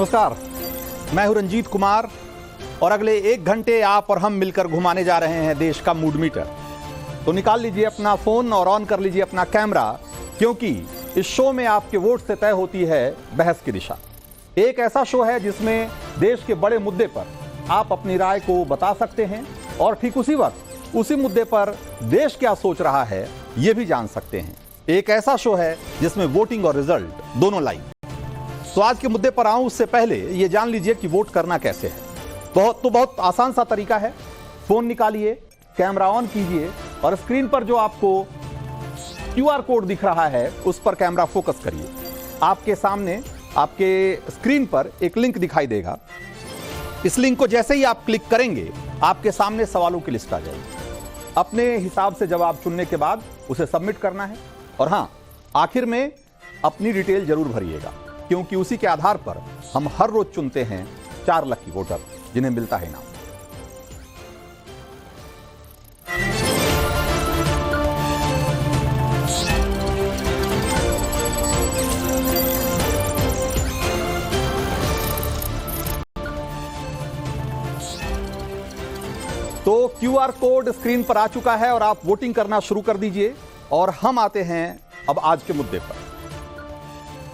नमस्कार, मैं हूं रंजीत कुमार और अगले 1 घंटे आप और हम मिलकर घुमाने जा रहे हैं देश का मूड मीटर। तो निकाल लीजिए अपना फोन और ऑन कर लीजिए अपना कैमरा, क्योंकि इस शो में आपके वोट से तय होती है बहस की दिशा। एक ऐसा शो है जिसमें देश के बड़े मुद्दे पर आप अपनी राय को बता सकते हैं और ठीक उसी वक्त उसी मुद्दे पर देश क्या सोच रहा है यह भी जान सकते हैं। एक ऐसा शो है जिसमें वोटिंग और रिजल्ट दोनों लाइव। तो आज के मुद्दे पर आऊं उससे पहले ये जान लीजिए कि वोट करना कैसे है। बहुत आसान सा तरीका है। फोन निकालिए, कैमरा ऑन कीजिए और स्क्रीन पर जो आपको QR कोड दिख रहा है उस पर कैमरा फोकस करिए। आपके सामने आपके स्क्रीन पर एक लिंक दिखाई देगा। इस लिंक को जैसे ही आप क्लिक करेंगे आपके सामने सवालों की लिस्ट आ जाएगी। अपने हिसाब से जवाब चुनने के बाद उसे सबमिट करना है और हां, आखिर में अपनी डिटेल जरूर भरिएगा, क्योंकि उसी के आधार पर हम हर रोज चुनते हैं 4 लकी वोटर जिन्हें मिलता है इनाम। तो QR कोड स्क्रीन पर आ चुका है और आप वोटिंग करना शुरू कर दीजिए और हम आते हैं अब आज के मुद्दे पर।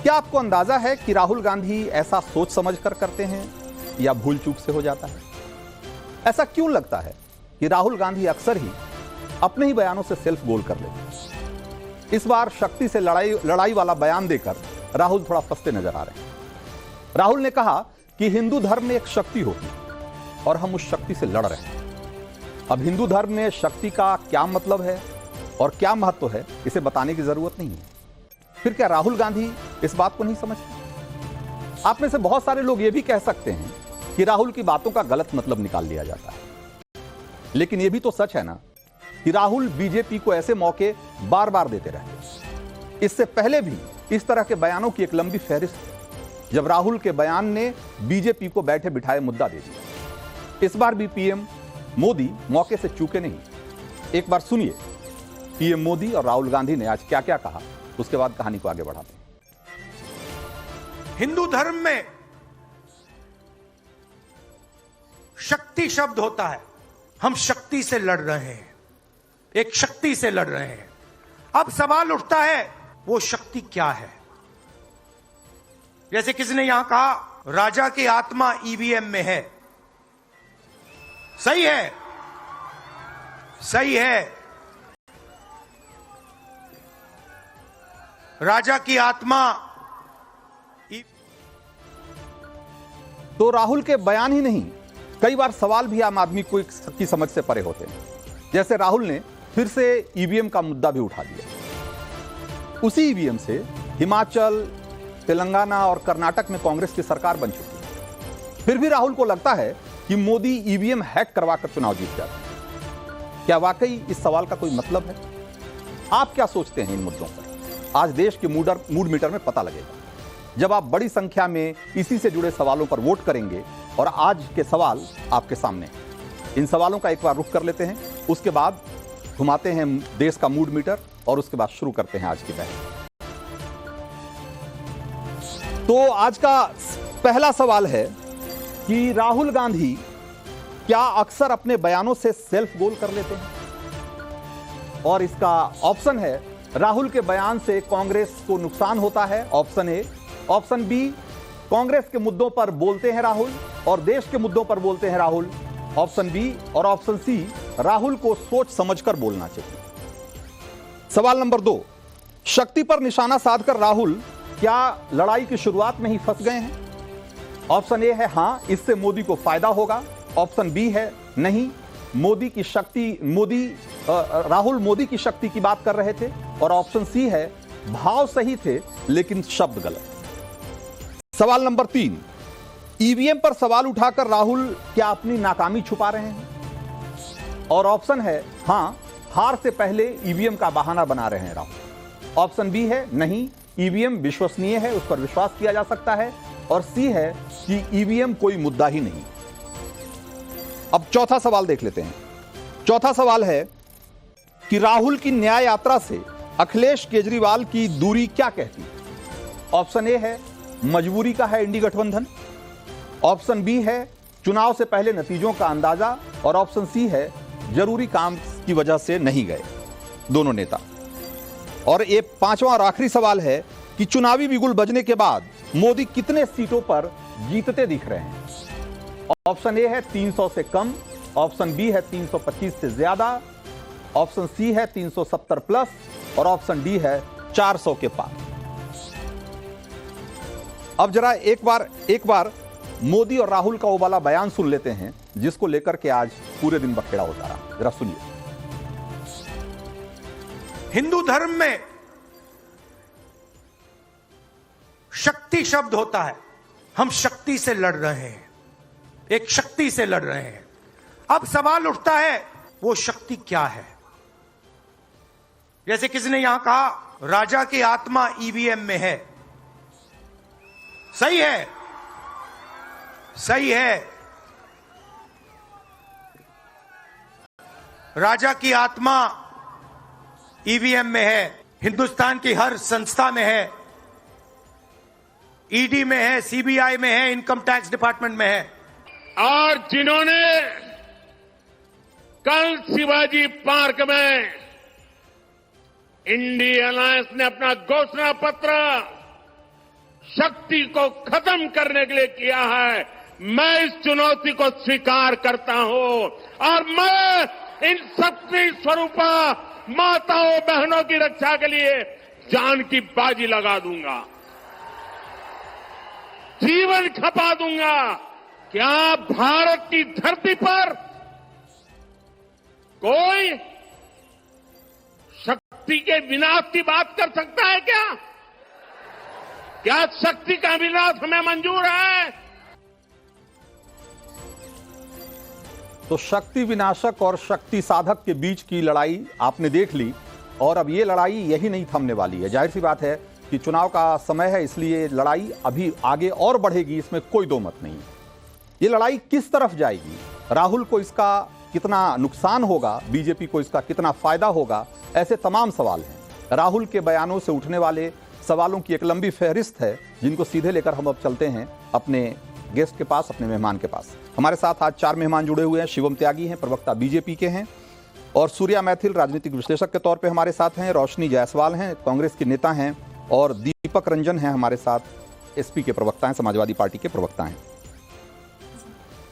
क्या आपको अंदाजा है कि राहुल गांधी ऐसा सोच समझकर करते हैं या भूल चूक से हो जाता है? ऐसा क्यों लगता है कि राहुल गांधी अक्सर ही अपने ही बयानों से सेल्फ गोल कर लेते हैं? इस बार शक्ति से लड़ाई वाला बयान देकर राहुल थोड़ा फंसते नजर आ रहे हैं। राहुल ने कहा कि हिंदू धर्म में एक शक्ति होती है और हम उस शक्ति से लड़ रहे हैं। अब हिंदू धर्म में शक्ति का क्या मतलब है और क्या महत्व है, इसे बताने की जरूरत नहीं है। फिर क्या राहुल गांधी इस बात को नहीं समझते? आप में से बहुत सारे लोग यह भी कह सकते हैं कि राहुल की बातों का गलत मतलब निकाल लिया जाता है, लेकिन यह भी तो सच है ना कि राहुल बीजेपी को ऐसे मौके बार बार देते रहते। इससे पहले भी इस तरह के बयानों की एक लंबी फहरिस्त है, जब राहुल के बयान ने बीजेपी को बैठे बिठाए मुद्दा दे दिया। इस बार भी पीएम मोदी मौके से चूके नहीं। एक बार सुनिए पीएम मोदी और राहुल गांधी ने आज क्या क्या कहा, उसके बाद कहानी को आगे बढ़ाते हैं। हिंदू धर्म में शक्ति शब्द होता है। हम शक्ति से लड़ रहे हैं, एक शक्ति से लड़ रहे हैं। अब सवाल उठता है वो शक्ति क्या है? जैसे किसी ने यहां कहा राजा की आत्मा ईवीएम में है। सही है, सही है। राजा की आत्मा। तो राहुल के बयान ही नहीं, कई बार सवाल भी आम आदमी को की समझ से परे होते हैं। जैसे राहुल ने फिर से ईवीएम का मुद्दा भी उठा दिया। उसी ईवीएम से हिमाचल, तेलंगाना और कर्नाटक में कांग्रेस की सरकार बन चुकी है। फिर भी राहुल को लगता है कि मोदी ईवीएम हैक करवाकर चुनाव जीत जाते हैं। क्या वाकई इस सवाल का कोई मतलब है? आप क्या सोचते हैं इन मुद्दों पर? आज देश के मूड मीटर में पता लगेगा जब आप बड़ी संख्या में इसी से जुड़े सवालों पर वोट करेंगे। और आज के सवाल आपके सामने हैं। इन सवालों का एक बार रुख कर लेते हैं, उसके बाद घुमाते हैं देश का मूड मीटर और उसके बाद शुरू करते हैं आज की बहस। तो आज का पहला सवाल है कि राहुल गांधी क्या अक्सर अपने बयानों से सेल्फ गोल कर लेते हैं? और इसका ऑप्शन है राहुल के बयान से कांग्रेस को नुकसान होता है, option A. Option B, Congress के मुद्दों पर बोलते हैं राहुल और देश के मुद्दों पर बोलते हैं राहुल, ऑप्शन बी। और ऑप्शन सी, राहुल को सोच समझकर बोलना चाहिए। सवाल नंबर 2, शक्ति पर निशाना साधकर राहुल क्या लड़ाई की शुरुआत में ही फंस गए हैं? ऑप्शन ए है हां, इससे मोदी को फायदा होगा। ऑप्शन बी है नहीं, मोदी की शक्ति, राहुल मोदी की शक्ति की बात कर रहे थे। और ऑप्शन सी है भाव सही थे लेकिन शब्द गलत। सवाल नंबर 3, ईवीएम पर सवाल उठाकर राहुल क्या अपनी नाकामी छुपा रहे हैं? और ऑप्शन है हां, हार से पहले ईवीएम का बहाना बना रहे हैं राहुल। ऑप्शन बी है नहीं, ईवीएम विश्वसनीय है, उस पर विश्वास किया जा सकता है। और सी है कि ईवीएम कोई मुद्दा ही नहीं। अब चौथा सवाल देख लेते हैं। चौथा सवाल है कि राहुल की न्याय यात्रा से अखिलेश केजरीवाल की दूरी क्या कहती है? ऑप्शन ए है मजबूरी का है इंडी गठबंधन, ऑप्शन बी है चुनाव से पहले नतीजों का अंदाजा, और ऑप्शन सी है जरूरी काम की वजह से नहीं गए दोनों नेता। और ये पांचवा और आखिरी सवाल है कि चुनावी बिगुल बजने के बाद मोदी कितने सीटों पर जीतते दिख रहे हैं। ऑप्शन ए है 300 से कम, ऑप्शन बी है 325 से ज्यादा, ऑप्शन सी है 370 प्लस, और ऑप्शन डी है 400 के पार। अब जरा एक बार मोदी और राहुल का वो वाला बयान सुन लेते हैं जिसको लेकर के आज पूरे दिन बखेड़ा होता रहा। जरा सुनिए। हिंदू धर्म में शक्ति शब्द होता है। हम शक्ति से लड़ रहे हैं, एक शक्ति से लड़ रहे हैं। अब सवाल उठता है वो शक्ति क्या है। जैसे किसी ने यहां कहा राजा की आत्मा ईवीएम में है। सही है, सही है। राजा की आत्मा ईवीएम में है, हिंदुस्तान की हर संस्था में है, ईडी में है, सीबीआई में है, इनकम टैक्स डिपार्टमेंट में है। और जिन्होंने कल शिवाजी पार्क में इंडिया अलायंस ने अपना घोषणा पत्र शक्ति को खत्म करने के लिए किया है, मैं इस चुनौती को स्वीकार करता हूं और मैं इन शक्ति स्वरूपा माताओं बहनों की रक्षा के लिए जान की बाजी लगा दूंगा, जीवन खपा दूंगा। क्या भारत की धरती पर कोई शक्ति के विनाश की बात कर सकता है क्या? क्या शक्ति का विनाश हमें मंजूर है? तो शक्ति विनाशक और शक्ति साधक के बीच की लड़ाई आपने देख ली, और अब ये लड़ाई यही नहीं थमने वाली है। जाहिर सी बात है कि चुनाव का समय है, इसलिए लड़ाई अभी आगे और बढ़ेगी, इसमें कोई दो मत नहीं है। ये लड़ाई किस तरफ जाएगी, राहुल को इसका कितना नुकसान होगा, बीजेपी को इसका कितना फायदा होगा, ऐसे तमाम सवाल हैं। राहुल के बयानों से उठने वाले सवालों की एक लंबी फहरिस्त है, जिनको सीधे लेकर हम अब चलते हैं अपने गेस्ट के पास, अपने मेहमान के पास। हमारे साथ आज 4 मेहमान जुड़े हुए हैं। शिवम त्यागी हैं, प्रवक्ता बीजेपी के हैं, और सूर्या मैथिल राजनीतिक विश्लेषक के तौर पे हमारे साथ हैं। रोशनी जायसवाल हैं, कांग्रेस के नेता हैं, और दीपक रंजन हैं हमारे साथ, एसपी के प्रवक्ता हैं, समाजवादी पार्टी के प्रवक्ता हैं।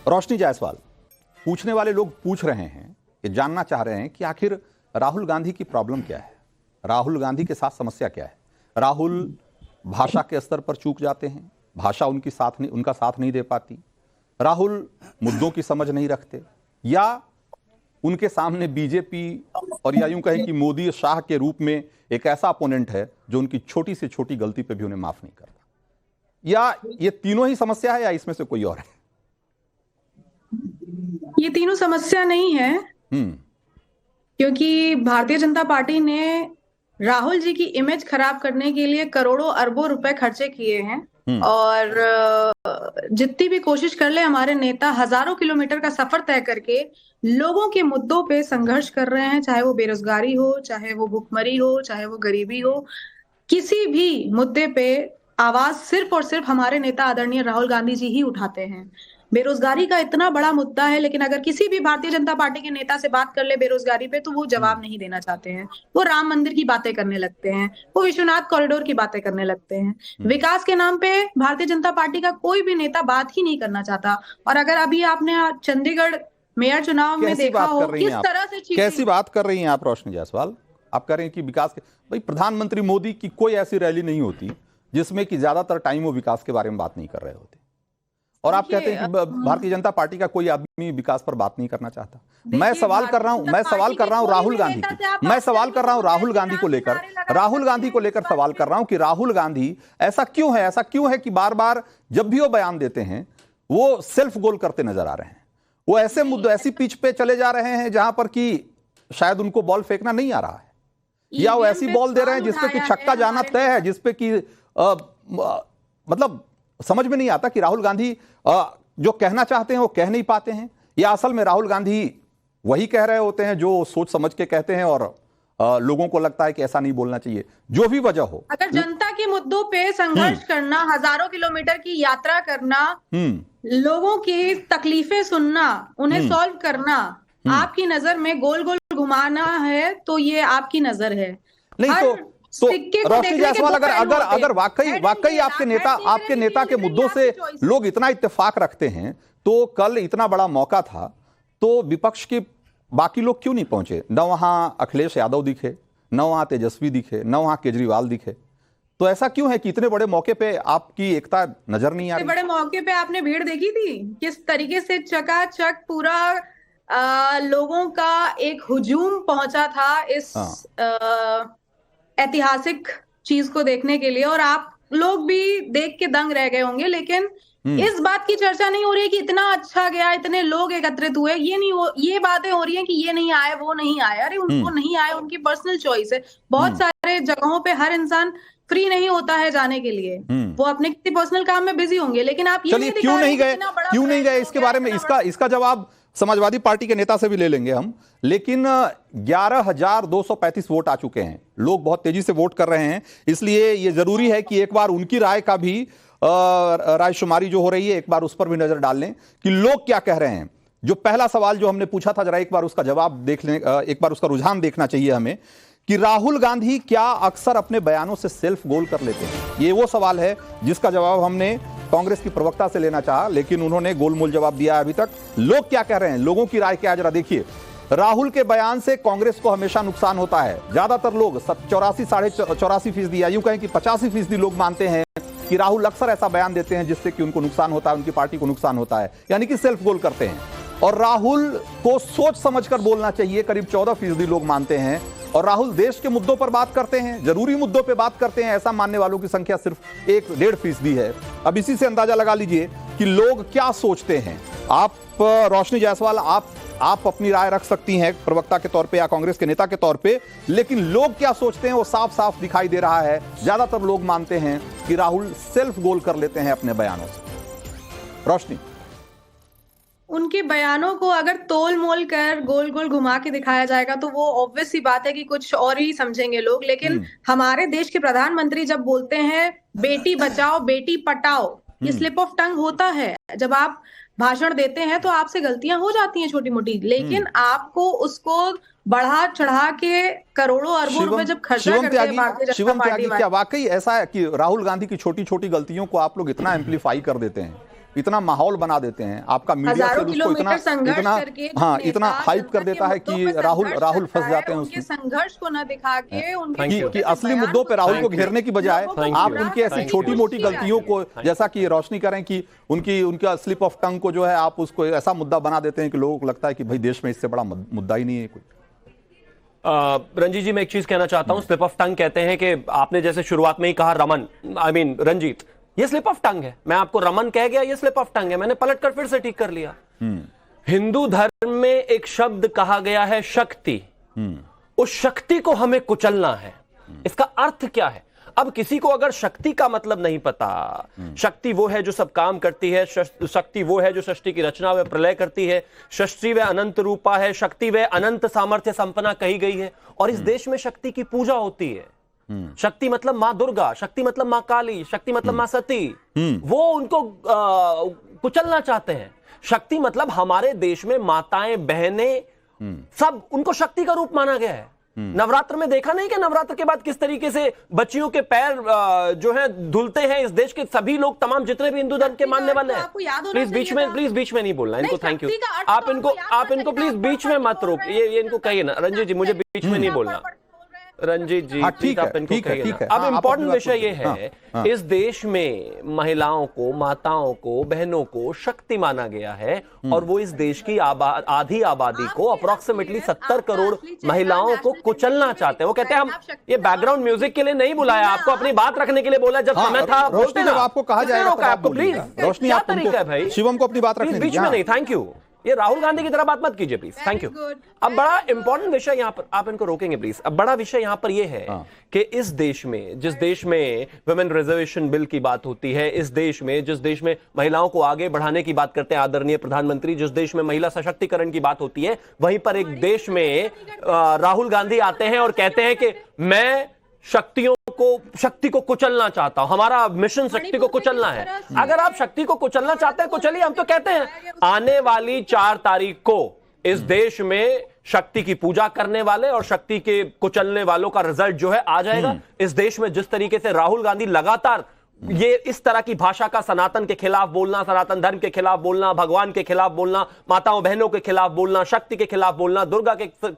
रोशनी जायसवाल, पूछने वाले लोग पूछ रहे हैं, ये जानना चाह रहे हैं कि आखिर राहुल गांधी की प्रॉब्लम क्या है, राहुल गांधी के साथ समस्या क्या है। राहुल भाषा के स्तर पर चूक जाते हैं, भाषा उनका साथ नहीं दे पाती, राहुल मुद्दों की समझ नहीं रखते, या उनके सामने बीजेपी और या यूं कहें कि मोदी शाह के रूप में एक ऐसा अपोनेंट है जो उनकी छोटी से छोटी गलती पे भी उन्हें माफ नहीं करता, या ये तीनों ही समस्या है, या इसमें से कोई और है? ये तीनों समस्या नहीं है, क्योंकि भारतीय जनता पार्टी ने राहुल जी की इमेज खराब करने के लिए करोड़ों अरबों रुपए खर्चे किए हैं, और जितनी भी कोशिश कर ले हमारे नेता हजारों किलोमीटर का सफर तय करके लोगों के मुद्दों पे संघर्ष कर रहे हैं, चाहे वो बेरोजगारी हो, चाहे वो भुखमरी हो, चाहे वो गरीबी हो। किसी भी मुद्दे पे आवाज सिर्फ और सिर्फ हमारे नेता आदरणीय राहुल गांधी जी ही उठाते हैं। बेरोजगारी का इतना बड़ा मुद्दा है, लेकिन अगर किसी भी भारतीय जनता पार्टी के नेता से बात कर ले बेरोजगारी पे, तो वो जवाब नहीं देना चाहते हैं। वो राम मंदिर की बातें करने लगते हैं, वो विश्वनाथ कॉरिडोर की बातें करने लगते हैं। विकास के नाम पे भारतीय जनता पार्टी का कोई भी नेता बात ही नहीं करना चाहता। और अगर अभी आपने चंडीगढ़ मेयर चुनाव में देखा हो किस तरह से कैसी बात कर रही हैं आप रोशनी जायसवाल? आप कह रहे हैं कि विकास के, भाई प्रधानमंत्री मोदी की कोई ऐसी रैली नहीं होती जिसमें कि ज्यादातर टाइम वो विकास के बारे में बात नहीं कर रहे होते, और आप कहते हैं कि भारतीय जनता पार्टी का कोई आदमी विकास पर बात नहीं करना चाहता। मैं सवाल कर रहा हूं राहुल गांधी की, मैं सवाल कर रहा हूं राहुल गांधी को लेकर सवाल कर रहा हूं कि राहुल गांधी ऐसा क्यों है कि बार बार जब भी वो बयान देते हैं वो सेल्फ गोल करते नजर आ रहे हैं, वो ऐसे मुद्दे, ऐसी पिच पे चले जा रहे हैं जहां पर कि शायद उनको बॉल फेंकना नहीं आ रहा है, या वो ऐसी बॉल दे रहे हैं जिसपे कि छक्का जाना तय है, जिसपे कि मतलब समझ में नहीं आता कि राहुल गांधी जो कहना चाहते हैं वो कह नहीं पाते हैं, या असल में राहुल गांधी वही कह रहे होते हैं जो सोच समझ के कहते हैं और लोगों को लगता है कि ऐसा नहीं बोलना चाहिए, जो भी वजह हो। अगर जनता के मुद्दों पे संघर्ष करना, हजारों किलोमीटर की यात्रा करना, लोगों की तकलीफें सुनना, उन्हें सॉल्व करना आपकी नजर में गोल गोल घुमाना है, तो ये आपकी नजर है। नहीं तो रोशनी जायसवाल, अगर वाकई आपके नेता के मुद्दों से लोग इतना इत्तेफाक रखते हैं, तो कल इतना बड़ा मौका था, तो विपक्ष के बाकी लोग क्यों नहीं पहुंचे? न वहां अखिलेश यादव दिखे, न वहां तेजस्वी दिखे, न वहां केजरीवाल दिखे। तो ऐसा क्यों है कि इतने बड़े मौके पे आपकी एकता नजर नहीं आ रही? बड़े मौके पे आपने भीड़ देखी थी किस तरीके से चकाचक पूरा लोगों का एक हुजूम पहुंचा था इस ऐतिहासिक चीज को देखने के लिए, और आप लोग भी देख के दंग रह गए होंगे। लेकिन इस बात की चर्चा नहीं हो रही है कि इतना अच्छा गया, इतने लोग एकत्रित हुए, ये बातें हो रही हैं कि ये नहीं आए, वो नहीं आए। अरे उनको नहीं आए, उनकी पर्सनल चॉइस है। बहुत सारे जगहों पे हर इंसान फ्री नहीं होता है जाने के लिए, वो अपने किसी पर्सनल काम में बिजी होंगे। लेकिन आप ये चलिए क्यों नहीं गए इसके बारे में इसका जवाब समाजवादी पार्टी के नेता से भी ले लेंगे हम। लेकिन 11,235 वोट आ चुके हैं, लोग बहुत तेजी से वोट कर रहे हैं, इसलिए ये जरूरी है कि एक बार उनकी राय का भी रायशुमारी जो हो रही है, एक बार उस पर भी नजर डाल लें कि लोग क्या कह रहे हैं। जो पहला सवाल जो हमने पूछा था, जरा एक बार उसका जवाब देख लें, एक बार उसका रुझान देखना चाहिए हमें कि राहुल गांधी क्या अक्सर अपने बयानों से सेल्फ गोल कर लेते हैं। ये वो सवाल है जिसका जवाब हमने कांग्रेस की प्रवक्ता से लेना चाहा, लेकिन उन्होंने गोलमोल जवाब दिया अभी तक। लोग क्या कह रहे हैं, लोगों की राय क्या है, जरा देखिए। राहुल के बयान से कांग्रेस को हमेशा नुकसान होता है। ज्यादातर लोग 84.5% या यूं कहें कि 85% लोग मानते हैं कि राहुल अक्सर ऐसा बयान देते हैं जिससे कि उनको नुकसान होता है, उनकी पार्टी को नुकसान होता है, यानी कि सेल्फ गोल करते हैं। और राहुल को सोच समझकर बोलना चाहिए, करीब 14% लोग मानते हैं। और राहुल देश के मुद्दों पर बात करते हैं, जरूरी मुद्दों पर बात करते हैं, ऐसा मानने वालों की संख्या सिर्फ 1-1.5% है। अब इसी से अंदाजा लगा लीजिए कि लोग क्या सोचते हैं। आप रोशनी जायसवाल, आप अपनी राय रख सकती हैं प्रवक्ता के तौर पे या कांग्रेस के नेता के तौर पे, लेकिन लोग क्या सोचते हैं वो साफ साफ दिखाई दे रहा है। ज्यादातर लोग मानते हैं कि राहुल सेल्फ गोल कर लेते हैं अपने बयानों से। रोशनी, उनके बयानों को अगर तोल मोल कर गोल गोल घुमा के दिखाया जाएगा तो वो ऑब्वियस सी बात है कि कुछ और ही समझेंगे लोग। लेकिन हमारे देश के प्रधानमंत्री जब बोलते हैं बेटी बचाओ बेटी पटाओ, ये स्लिप ऑफ टंग होता है। जब आप भाषण देते हैं तो आपसे गलतियां हो जाती हैं छोटी मोटी, लेकिन आपको उसको बढ़ा चढ़ा के करोड़ों अरबों रुपए जब खर्चा करते हैं भारतीय जनता पार्टी, क्या वाकई ऐसा है कि राहुल गांधी की छोटी छोटी गलतियों को आप लोग इतना एम्पलीफाई कर देते हैं, इतना माहौल बना देते हैं, आपका मीडिया फिर उसको इतना हाइप कर देता है कि राहुल फंस जाते हैं उनके संघर्ष को न दिखा के कि असली मुद्दों पे राहुल को घेरने की बजाय आप उनकी ऐसी छोटी मोटी गलतियों को, जैसा कि रोशनी करें कि उनका स्लिप ऑफ टंग को जो है आप उसको ऐसा मुद्दा बना देते हैं कि लोगों को लगता है कि भाई देश में इससे बड़ा मुद्दा ही नहीं है कोई। रंजीत जी, मैं एक चीज कहना चाहता हूं। स्लिप ऑफ टंग कहते हैं कि आपने जैसे शुरुआत में ही कहा रंजीत, ये स्लिप ऑफ टंग है। मैं आपको रमन कह गया, ये स्लिप ऑफ टंग है, मैंने पलटकर फिर से ठीक कर लिया। हिंदू धर्म में एक शब्द कहा गया है शक्ति, उस शक्ति को हमें कुचलना है। इसका अर्थ क्या है? अब किसी को अगर शक्ति का मतलब नहीं पता, शक्ति वो है जो सब काम करती है, शक्ति वो है जो सृष्टि की रचना व प्रलय करती है, सृष्टि व अनंत रूपा है, शक्ति व अनंत सामर्थ्य संपन्ना कही गई है, और इस देश में शक्ति की पूजा होती है। शक्ति मतलब मां दुर्गा, शक्ति मतलब मां काली, शक्ति मतलब मां सती, वो उनको कुचलना चाहते हैं। शक्ति मतलब हमारे देश में माताएं बहनें सब, उनको शक्ति का रूप माना गया है। नवरात्र में देखा नहीं कि नवरात्र के बाद किस तरीके से बच्चियों के पैर जो है धुलते हैं। इस देश के सभी लोग, तमाम जितने भी हिंदू धर्म के मानने वाले हैं, प्लीज बीच में नहीं बोलना इनको। Thank you. आप इनको प्लीज बीच में मत रोक, ये इनको कहिए ना रंजीत जी, मुझे बीच में नहीं बोलना। रंजीत जी ठीक है। अब इम्पोर्टेंट विषय ये है, इस देश में महिलाओं को, माताओं को, बहनों को शक्ति माना गया है, और वो इस देश की आधी आबादी को, अप्रोक्सीमेटली 70 करोड़ महिलाओं को कुचलना चाहते हैं। वो कहते हैं हम ये बैकग्राउंड म्यूजिक के लिए नहीं बुलाया आपको, अपनी बात रखने के लिए बोला। जब समय था बोलते, जब आपको कहा जाएगा आपको प्लीज, रोशनी, आप तरीका है भाई, शिवम को अपनी बात रखने बीच में नहीं। Thank you. ये राहुल गांधी की तरह बात मत कीजिए प्लीज। Thank you. अब बड़ा इंपॉर्टेंट विषय यहां पर, आप इनको रोकेंगे प्लीज। अब बड़ा विषय यहां पर यह है कि इस देश में, जिस देश में वुमेन रिजर्वेशन बिल की बात होती है, इस देश में, जिस देश में महिलाओं को आगे बढ़ाने की बात करते हैं आदरणीय प्रधानमंत्री, जिस देश में महिला सशक्तिकरण की बात होती है, वहीं पर एक देश में राहुल गांधी आते हैं और कहते हैं कि मैं शक्ति को कुचलना चाहता हूं, हमारा मिशन शक्ति को कुचलना है। अगर आप शक्ति को कुचलना चाहते हैं तो चलिए, हम तो कहते हैं आने वाली 4 तारीख को इस देश में शक्ति की पूजा करने वाले और शक्ति के कुचलने वालों का रिजल्ट जो है आ जाएगा। इस देश में जिस तरीके से राहुल गांधी लगातार ये इस तरह की भाषा का सनातन के खिलाफ बोलना, सनातन धर्म के खिलाफ बोलना, भगवान के खिलाफ बोलना, माताओं बहनों के खिलाफ बोलना, शक्ति के खिलाफ बोलना,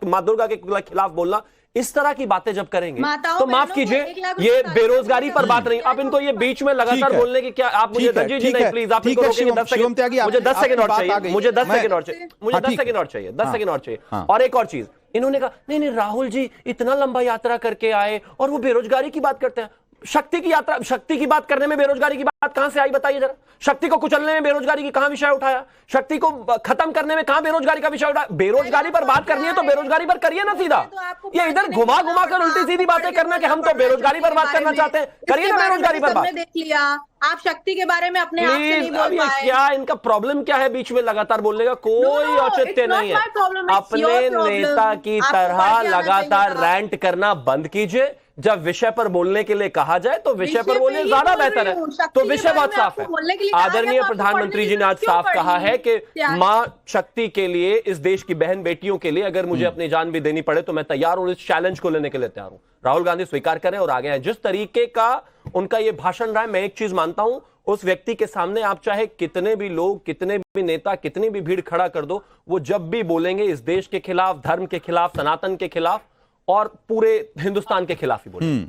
मां दुर्गा के खिलाफ बोलना, इस तरह की बातें जब करेंगे तो माफ कीजिए, ये बेरोजगारी पर बात नहीं। अब इनको ये बीच में लगातार बोलने की क्या, आप मुझे रंजीत जी नहीं प्लीज, आप इनको रोकेंगे 10 सेकंड, मुझे 10 सेकंड और चाहिए, मुझे 10 सेकंड और चाहिए, मुझे 10 सेकंड और चाहिए, 10 सेकंड और चाहिए। और एक और चीज, इन्होंने कहा नहीं राहुल जी इतना लंबा यात्रा करके आए और वो बेरोजगारी की बात करते हैं। शक्ति की यात्रा, शक्ति की बात करने में बेरोजगारी की बात कहां से आई बताइए जरा। शक्ति को कुचलने में बेरोजगारी की कहां विषय उठाया, शक्ति को खत्म करने में कहां बेरोजगारी का विषय उठाया। बेरोजगारी पर बात करनी है तो बेरोजगारी पर करिए ना सीधा, ये इधर घुमा घुमा कर उल्टी सीधी बातें करना कि हम तो बेरोजगारी पर बात करना चाहते हैं, करिए ना बेरोजगारी पर बात। देख लिया आप शक्ति के बारे में अपने आप से नहीं बोल पाए। क्या इनका प्रॉब्लम क्या है बीच में लगातार बोलने का? कोई औचित्य नहीं है। अपने नेता की तरह लगातार रैंट करना बंद कीजिए। जब विषय पर बोलने के लिए कहा जाए तो विषय पर बोलने ज्यादा बेहतर है। तो विषय बहुत साफ है। आदरणीय प्रधानमंत्री जी ने आज साफ कहा है कि मां शक्ति के लिए, इस देश की बहन बेटियों के लिए अगर मुझे अपनी जान भी देनी पड़े तो मैं तैयार हूं, इस चैलेंज को लेने के लिए तैयार हूं। राहुल गांधी स्वीकार करें और आगे हैं। जिस तरीके का उनका यह भाषण रहा है, मैं एक चीज मानता हूं, उस व्यक्ति के सामने आप चाहे कितने भी लोग, कितने भी नेता, कितनी भी भीड़ खड़ा कर दो, वो जब भी बोलेंगे इस देश के खिलाफ, धर्म के खिलाफ, सनातन के खिलाफ और पूरे हिंदुस्तान के खिलाफ ही बोलेंगे।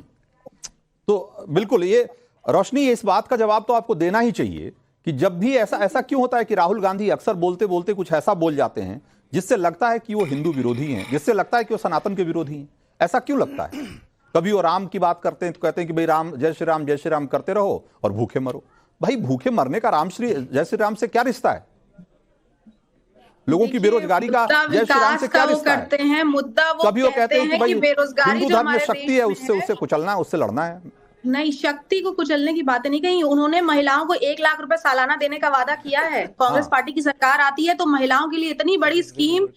तो बिल्कुल, ये रोशनी, इस बात का जवाब तो आपको देना ही चाहिए कि जब भी ऐसा क्यों होता है कि राहुल गांधी अक्सर बोलते बोलते कुछ ऐसा बोल जाते हैं जिससे लगता है कि वो हिंदू विरोधी हैं, जिससे लगता है कि वो सनातन के विरोधी हैं। ऐसा क्यों लगता है? कभी वो राम की बात करते हैं तो कहते हैं कि भाई राम, जय श्री राम करते रहो और भूखे मरो। भाई भूखे मरने का जय श्री राम से क्या रिश्ता है? लोगों की बेरोजगारी का जय श्री राम से क्या रिश्ता है? करते हैं मुद्दा वो कभी वो कहते हैं कि भाई बेरोजगारी हिंदू धर्म में शक्ति है, उससे कुचलना है, उससे लड़ना है। नहीं, शक्ति को कुचलने की बातें नहीं कही। उन्होंने महिलाओं को 1 लाख रुपए सालाना देने का वादा किया है। कांग्रेस पार्टी की सरकार आती है तो महिलाओं के लिए इतनी बड़ी स्कीम,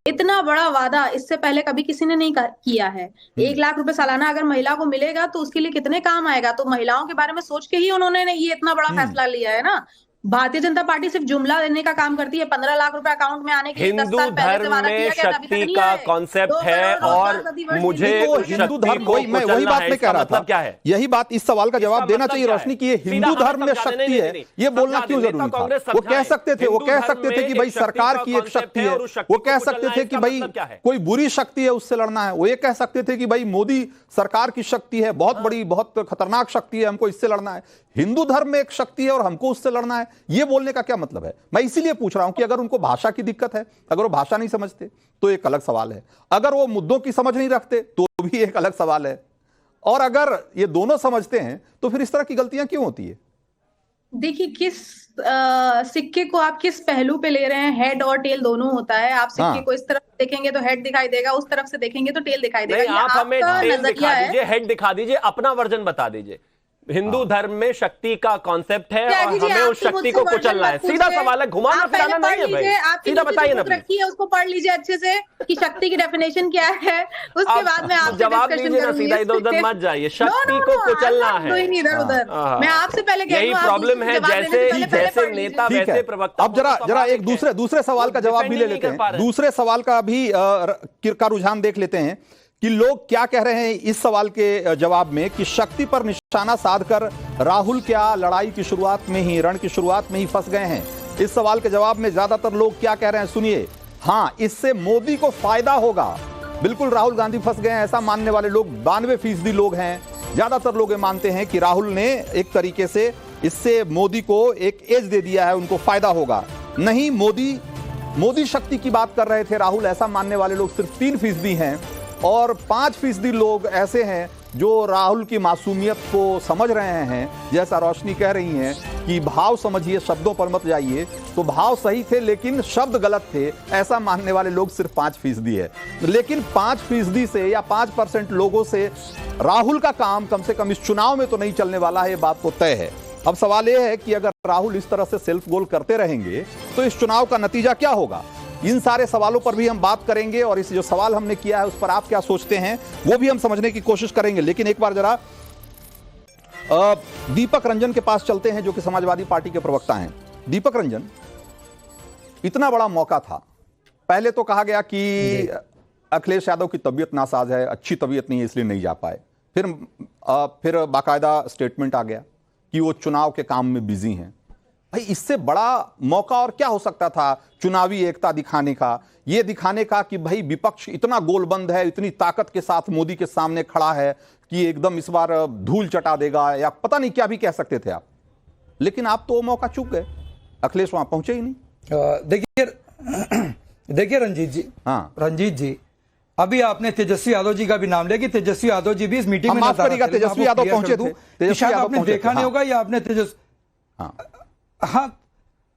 इतना बड़ा वादा इससे पहले कभी किसी ने नहीं किया है। 1 लाख रुपए सालाना अगर महिला को मिलेगा तो उसके लिए कितने काम आएगा। तो महिलाओं के बारे में सोच के ही उन्होंने ये इतना बड़ा फैसला लिया है ना। भारतीय जनता पार्टी सिर्फ जुमला देने का काम करती है। 15 लाख रुपए अकाउंट में आने के लिए 10 हिंदू साल पहले से धर्म वादा में किया गया, शक्ति का कॉन्सेप्ट है और मुझे हिंदू धर्म, मैं वही बात में कह रहा था, क्या है यही बात, इस सवाल का जवाब देना चाहिए रोशनी की ये हिंदू धर्म में शक्ति है, ये बोलना क्यों जरूरी था? वो कह सकते थे कि भाई सरकार की एक शक्ति है, वो कह सकते थे कि भाई कोई बुरी शक्ति है उससे लड़ना है, वो ये कह सकते थे कि भाई मोदी सरकार की शक्ति है, बहुत बड़ी, बहुत खतरनाक शक्ति है, हमको इससे लड़ना है। हिंदू धर्म में एक शक्ति है और हमको उससे लड़ना है, ये बोलने का क्या मतलब है? मैं इसीलिए पूछ रहा हूं कि अगर उनको भाषा की दिक्कत है, अगर वो भाषा नहीं समझते तो एक अलग सवाल है, अगर वो मुद्दों की समझ नहीं रखते तो भी एक अलग सवाल है, और अगर ये दोनों समझते हैं तो फिर इस तरह की गलतियां क्यों होती है? देखिए, किस सिक्के को आप किस पहलू पे ले रहे हैं, हेड और टेल दोनों होता है। आप सिक्के को इस तरफ देखेंगे तो हेड दिखाई देगा, उस तरफ से देखेंगे तो टेल दिखाई देगा। आप हमें टेल दिखा दीजिए, हेड दिखा दीजिए, अपना वर्जन बता दीजिए। हिंदू धर्म में शक्ति का कॉन्सेप्ट है और हमें उस शक्ति को कुचलना है। सीधा सवाल है, घुमाना फिराना नहीं है भाई, सीधा बताइए ना। रखिए, उसको पढ़ लीजिए अच्छे से कि शक्ति की डेफिनेशन क्या है, उसके बाद में आप जवाब दीजिए ना, सीधा इधर उधर मत जाइए। शक्ति को कुचलना है, इधर उधर। मैं आपसे पहले यही प्रॉब्लम है, जैसे नेता वैसे प्रवक्ता। अब जरा एक दूसरे सवाल का जवाब भी ले लेते हैं, दूसरे सवाल का भी का रुझान देख लेते हैं कि लोग क्या कह रहे हैं इस सवाल के जवाब में कि शक्ति पर निशाना साधकर राहुल क्या लड़ाई की शुरुआत में ही, रण की शुरुआत में ही फंस गए हैं। इस सवाल के जवाब में ज्यादातर लोग क्या कह रहे हैं सुनिए। हां, इससे मोदी को फायदा होगा। बिल्कुल राहुल गांधी फंस गए हैं ऐसा मानने वाले लोग 92% लोग हैं। ज्यादातर लोग ये मानते हैं कि राहुल ने एक तरीके से इससे मोदी को एक एज दे दिया है, उनको फायदा होगा। नहीं, मोदी शक्ति की बात कर रहे थे राहुल, ऐसा मानने वाले लोग सिर्फ 3% हैं और 5% लोग ऐसे हैं जो राहुल की मासूमियत को समझ रहे हैं, जैसा रोशनी कह रही हैं कि भाव समझिए, शब्दों पर मत जाइए, तो भाव सही थे लेकिन शब्द गलत थे, ऐसा मानने वाले लोग सिर्फ 5% है। लेकिन 5% से या 5% लोगों से राहुल का काम कम से कम इस चुनाव में तो नहीं चलने वाला है, ये बात तो तय है। अब सवाल यह है कि अगर राहुल इस तरह से सेल्फ गोल करते रहेंगे तो इस चुनाव का नतीजा क्या होगा। इन सारे सवालों पर भी हम बात करेंगे और इस जो सवाल हमने किया है उस पर आप क्या सोचते हैं वो भी हम समझने की कोशिश करेंगे। लेकिन एक बार जरा दीपक रंजन के पास चलते हैं, जो कि समाजवादी पार्टी के प्रवक्ता हैं। दीपक रंजन, इतना बड़ा मौका था, पहले तो कहा गया कि अखिलेश यादव की तबीयत नासाज है, अच्छी तबीयत नहीं है इसलिए नहीं जा पाए। फिर बाकायदा स्टेटमेंट आ गया कि वो चुनाव के काम में बिजी हैं। भाई, इससे बड़ा मौका और क्या हो सकता था चुनावी एकता दिखाने का, ये दिखाने का कि भाई विपक्ष इतना गोलबंद है, इतनी ताकत के साथ मोदी के सामने खड़ा है कि एकदम इस बार धूल चटा देगा, या पता नहीं क्या भी कह सकते थे आप। लेकिन आप तो वो मौका चूक गए, अखिलेश वहां पहुंचे ही नहीं। देखिए रंजीत जी, हाँ रंजीत जी, अभी आपने तेजस्वी यादव जी का भी नाम लिया कि तेजस्वी यादव जी भी इस मीटिंग में माफ करिएगा, तेजस्वी यादव पहुंचे थे, शायद आपने देखा नहीं होगा या आपने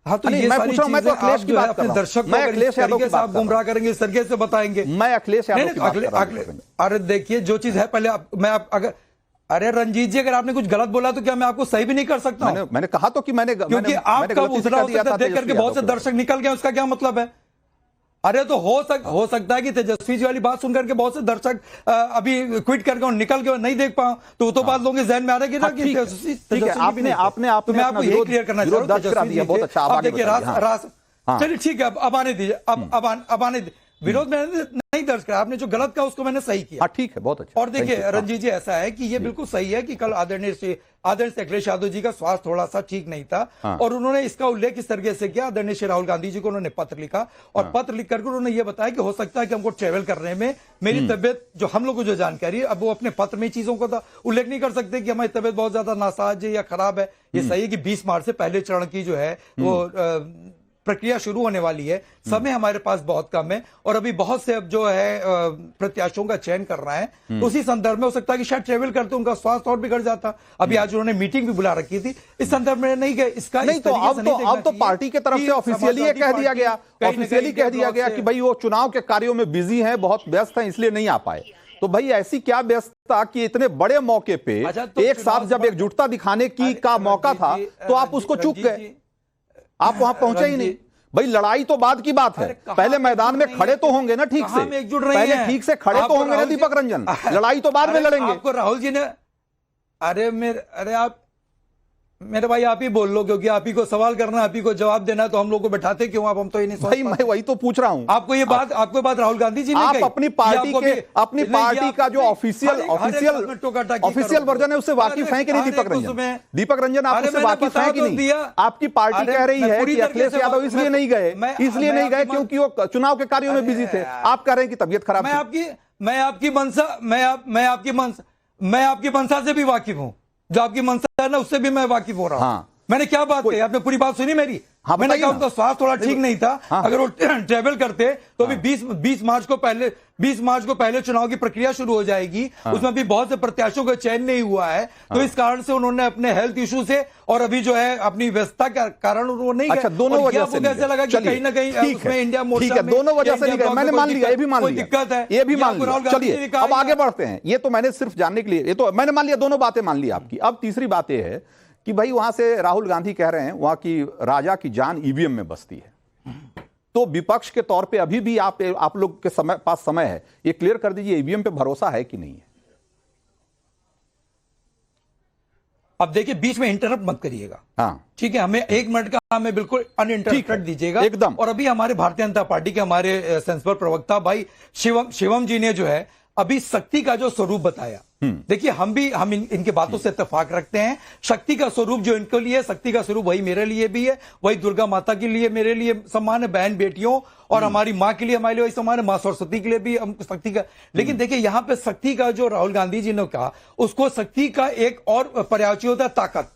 हाँ तो ये सारी चीजें मैं तो अखिलेश की बात कर रहा हूं। दर्शक मैं अखिलेश यादव की बात गुमराह करेंगे, इस तरीके से बताएंगे। मैं अखिलेश यादव की बात कर रहा हूं। अरे देखिए, जो चीज है पहले अगर अरे रंजीत जी, अगर आपने कुछ गलत बोला तो क्या मैं आपको सही भी नहीं कर सकता? मैंने कहा तो कि मैंने, क्योंकि आपका उतना होता देख करके बहुत से दर्शक निकल गए, उसका क्या मतलब है? अरे तो हो सकता है कि तेजस्वी जी वाली बात सुनकर के बहुत से दर्शक अभी क्विट करके और निकल के नहीं देख पाओ, तो बात लोगों के जहन में आ रही है ना कि ठीक है, आपने मैं आपको ये क्लियर करना चाहूँ। बहुत अच्छा, अब देखिए चलिए ठीक है, अब आने दीजिए, अब आने दीजिए। विरोध में नहीं दर्ज करा, आपने जो गलत कहा उसको मैंने सही किया। ठीक है, बहुत अच्छा। और देखिए रंजीत जी, ऐसा है कि ये बिल्कुल सही है कि कल आदरणीय अखिलेश यादव जी का स्वास्थ्य थोड़ा सा ठीक नहीं था, और उन्होंने इसका उल्लेख इस तरीके से किया। आदरणीय श्री राहुल गांधी जी को उन्होंने पत्र लिखा, और पत्र लिख करके उन्होंने ये बताया कि हो सकता है कि हमको ट्रेवल करने में मेरी तबियत, जो हम लोग को जो जानकारी है, अब वो अपने पत्र में चीजों को उल्लेख नहीं कर सकते कि हमारी तबियत बहुत ज्यादा नासाज है या खराब है। ये सही है कि 20 मार्च से पहले चरण की जो है वो प्रक्रिया शुरू होने वाली है, समय हमारे पास बहुत कम है, और अभी बहुत से अब जो है प्रत्याशियों का चयन कर रहा है। उसी संदर्भ में हो सकता है कि शायद ट्रेवल करते उनका स्वास्थ्य और बिगड़ जाता। अभी आज उन्होंने मीटिंग भी बुला रखी थी, इस संदर्भ में नहीं गए। इसका नहीं तो अब तो पार्टी के तरफ से ऑफिशियली कह दिया गया कि भाई वो चुनाव के कार्यों में बिजी है, बहुत व्यस्त है, इसलिए नहीं आ पाए। तो भाई ऐसी क्या व्यस्तता कि इतने बड़े मौके पे एक साथ जब एकजुटता दिखाने की का मौका था तो आप उसको चूक गए, आप वहां पहुंचे ही नहीं। भाई लड़ाई तो बाद की बात है, पहले मैदान में खड़े तो होंगे ना, ठीक से पहले ठीक से खड़े तो होंगे ना दीपक रंजन, लड़ाई तो बाद में लड़ेंगे। आपको राहुल जी ने अरे आप मेरे भाई आप ही बोल लो, क्योंकि आप ही को सवाल करना, आप ही को जवाब देना है, तो हम लोग को बैठाते क्यों आप? हम तो ये नहीं भाई, मैं वही तो पूछ रहा हूं। आपको ये बात राहुल गांधी जी ने आप अपनी पार्टी का जो ऑफिशियल वर्जन है उससे वाकिफ हैं कि नहीं दीपक रंजन? दीपक रंजन आप उससे वाकिफ हैं कि नहीं? आपकी पार्टी कह रही है कि अखिलेश यादव इसलिए नहीं गए क्योंकि वो चुनाव के कार्यों में बिजी थे। आप कह रहे हैं कि तबियत खराब थी। मैं आपकी मंशा से भी वाकिफ हूं, जो आपकी मंशा है ना उससे भी मैं वाकिफ हो रहा हूं। मैंने क्या बात कही? आपने पूरी बात सुनी मेरी? मैंने कहा उनका स्वास्थ्य थोड़ा ठीक नहीं था। अगर वो ट्रेवल करते तो अभी 20 मार्च को पहले चुनाव की प्रक्रिया शुरू हो जाएगी। उसमें भी बहुत से प्रत्याशियों का चयन नहीं हुआ है, तो इस कारण से उन्होंने अपने हेल्थ इशू से और अभी जो है अपनी व्यस्तता के कारण वो नहीं गए। दोनों वजह से ऐसा लगा कि कहीं ना कहीं उसमें इंडिया मोर्चा में दोनों वजह से नहीं गए। मैंने मान लिया, ये भी मान लिया, दिक्कत है, ये भी मान लिया। चलिए अब आगे बढ़ते हैं। ये तो मैंने सिर्फ जानने के लिए, ये तो मैंने मान लिया, दोनों बातें मान ली आपकी। अब तीसरी बात यह है कि भाई वहां से राहुल गांधी कह रहे हैं वहां की राजा की जान ईवीएम में बसती है, तो विपक्ष के तौर पे अभी भी आप लोग के पास समय है, ये क्लियर कर दीजिए ईवीएम पे भरोसा है कि नहीं है? अब देखिए, बीच में इंटरप्ट मत करिएगा। हाँ ठीक है, हमें 1 मिनट का हमें बिल्कुल अनइंटरप्टेड दीजिएगा एकदम। और अभी हमारे भारतीय जनता पार्टी के हमारे सेंसबर प्रवक्ता भाई शिवम जी ने जो है अभी शक्ति का जो स्वरूप बताया, देखिए हम इनके बातों से इत्तेफाक रखते हैं। शक्ति का स्वरूप जो इनके लिए, शक्ति का स्वरूप वही मेरे लिए भी है, वही दुर्गा माता के लिए मेरे लिए सम्मान है, बहन बेटियों और हमारी माँ के लिए हमारे लिए वही सम्मान है, माँ सरस्वती के लिए भी हम शक्ति का। लेकिन देखिए यहाँ पे शक्ति का जो राहुल गांधी जी ने कहा, उसको शक्ति का एक और पर्यायवाची होता है ताकत।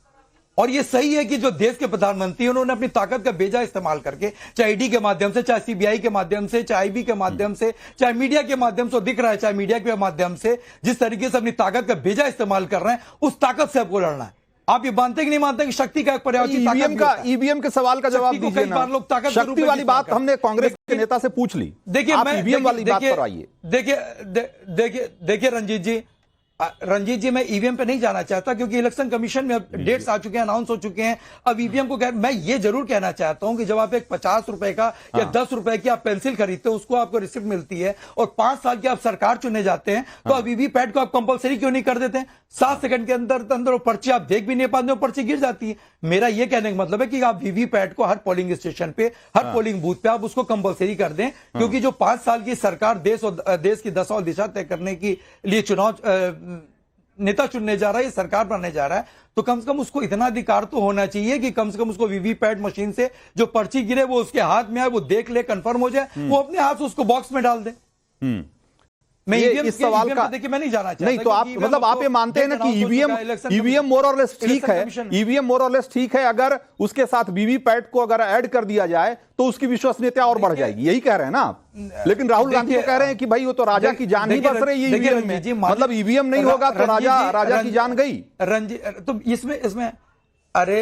और ये सही है कि जो देश के प्रधानमंत्री उन्होंने अपनी ताकत का बेजा इस्तेमाल करके, चाहे ईडी के माध्यम से, चाहे सीबीआई के माध्यम से, चाहे आईबी के माध्यम से, चाहे मीडिया के माध्यम से दिख रहा है, चाहे मीडिया के माध्यम से जिस तरीके से अपनी ताकत का बेजा इस्तेमाल कर रहे हैं, उस ताकत से आपको लड़ना है। आप ये मानते कि नहीं मानते कि शक्ति का एक पर्यायवाची ताकत भी होता है? ईवीएम के सवाल का जवाब शक्ति को दीजिए कई ना। बार लोग ताकत के रूप शक्ति में वाली बात इस्तेमाल हमने कांग्रेस के लेकिन- नेता से पूछ ली। देखिए आप मैं ईवीएम वाली बात पर आइए। देखिए रंजीत जी मैं ईवीएम पे नहीं जाना चाहता क्योंकि इलेक्शन कमीशन में अब डेट्स आ चुके हैं, अनाउंस हो चुके हैं। अब ईवीएम को मैं ये जरूर कहना चाहता हूं कि जब आप एक 50 रुपए का या 10 रुपए की आप पेंसिल खरीदते हो, उसको आपको रिसिप्ट मिलती है और 5 साल की आप सरकार चुने जाते हैं, तो अब वीवीपैट को आप कंपलसरी क्यों नहीं कर देते हैं? 7 सेकंड के अंदर वो पर्ची आप देख भी नहीं पाते, वो पर्ची गिर जाती है। मेरा ये कहने का मतलब है कि आप वीवीपैट को हर पोलिंग स्टेशन पे, हर पोलिंग बूथ पे आप उसको कंपलसरी कर दें, क्योंकि जो 5 साल की सरकार देश की दशा और दिशा तय करने के लिए चुनाव नेता चुनने जा रहा है, सरकार बनने जा रहा है, तो कम से कम उसको इतना अधिकार तो होना चाहिए कि कम से कम उसको वीवीपैट मशीन से जो पर्ची गिरे वो उसके हाथ में आए, वो देख ले, कंफर्म हो जाए, वो अपने हाथ से उसको बॉक्स में डाल दे। मैं इस सवाल का देखिए मैं नहीं जाना चाहता। नहीं तो आप मतलब आप ये मानते हैं ना कि ईवीएम मोर और लेस ठीक है, ईवीएम मोर और लेस ठीक है, अगर उसके साथ वीवीपैट को अगर ऐड कर दिया जाए तो उसकी विश्वसनीयता और बढ़ जाएगी, यही कह रहे हैं ना आप। लेकिन राहुल गांधी तो कह रहे हैं कि भाई वो तो राजा की जान ही बस रही है ईवीएम में, मतलब ईवीएम नहीं होगा तो राजा की जान गई। रंजीत तो इसमें अरे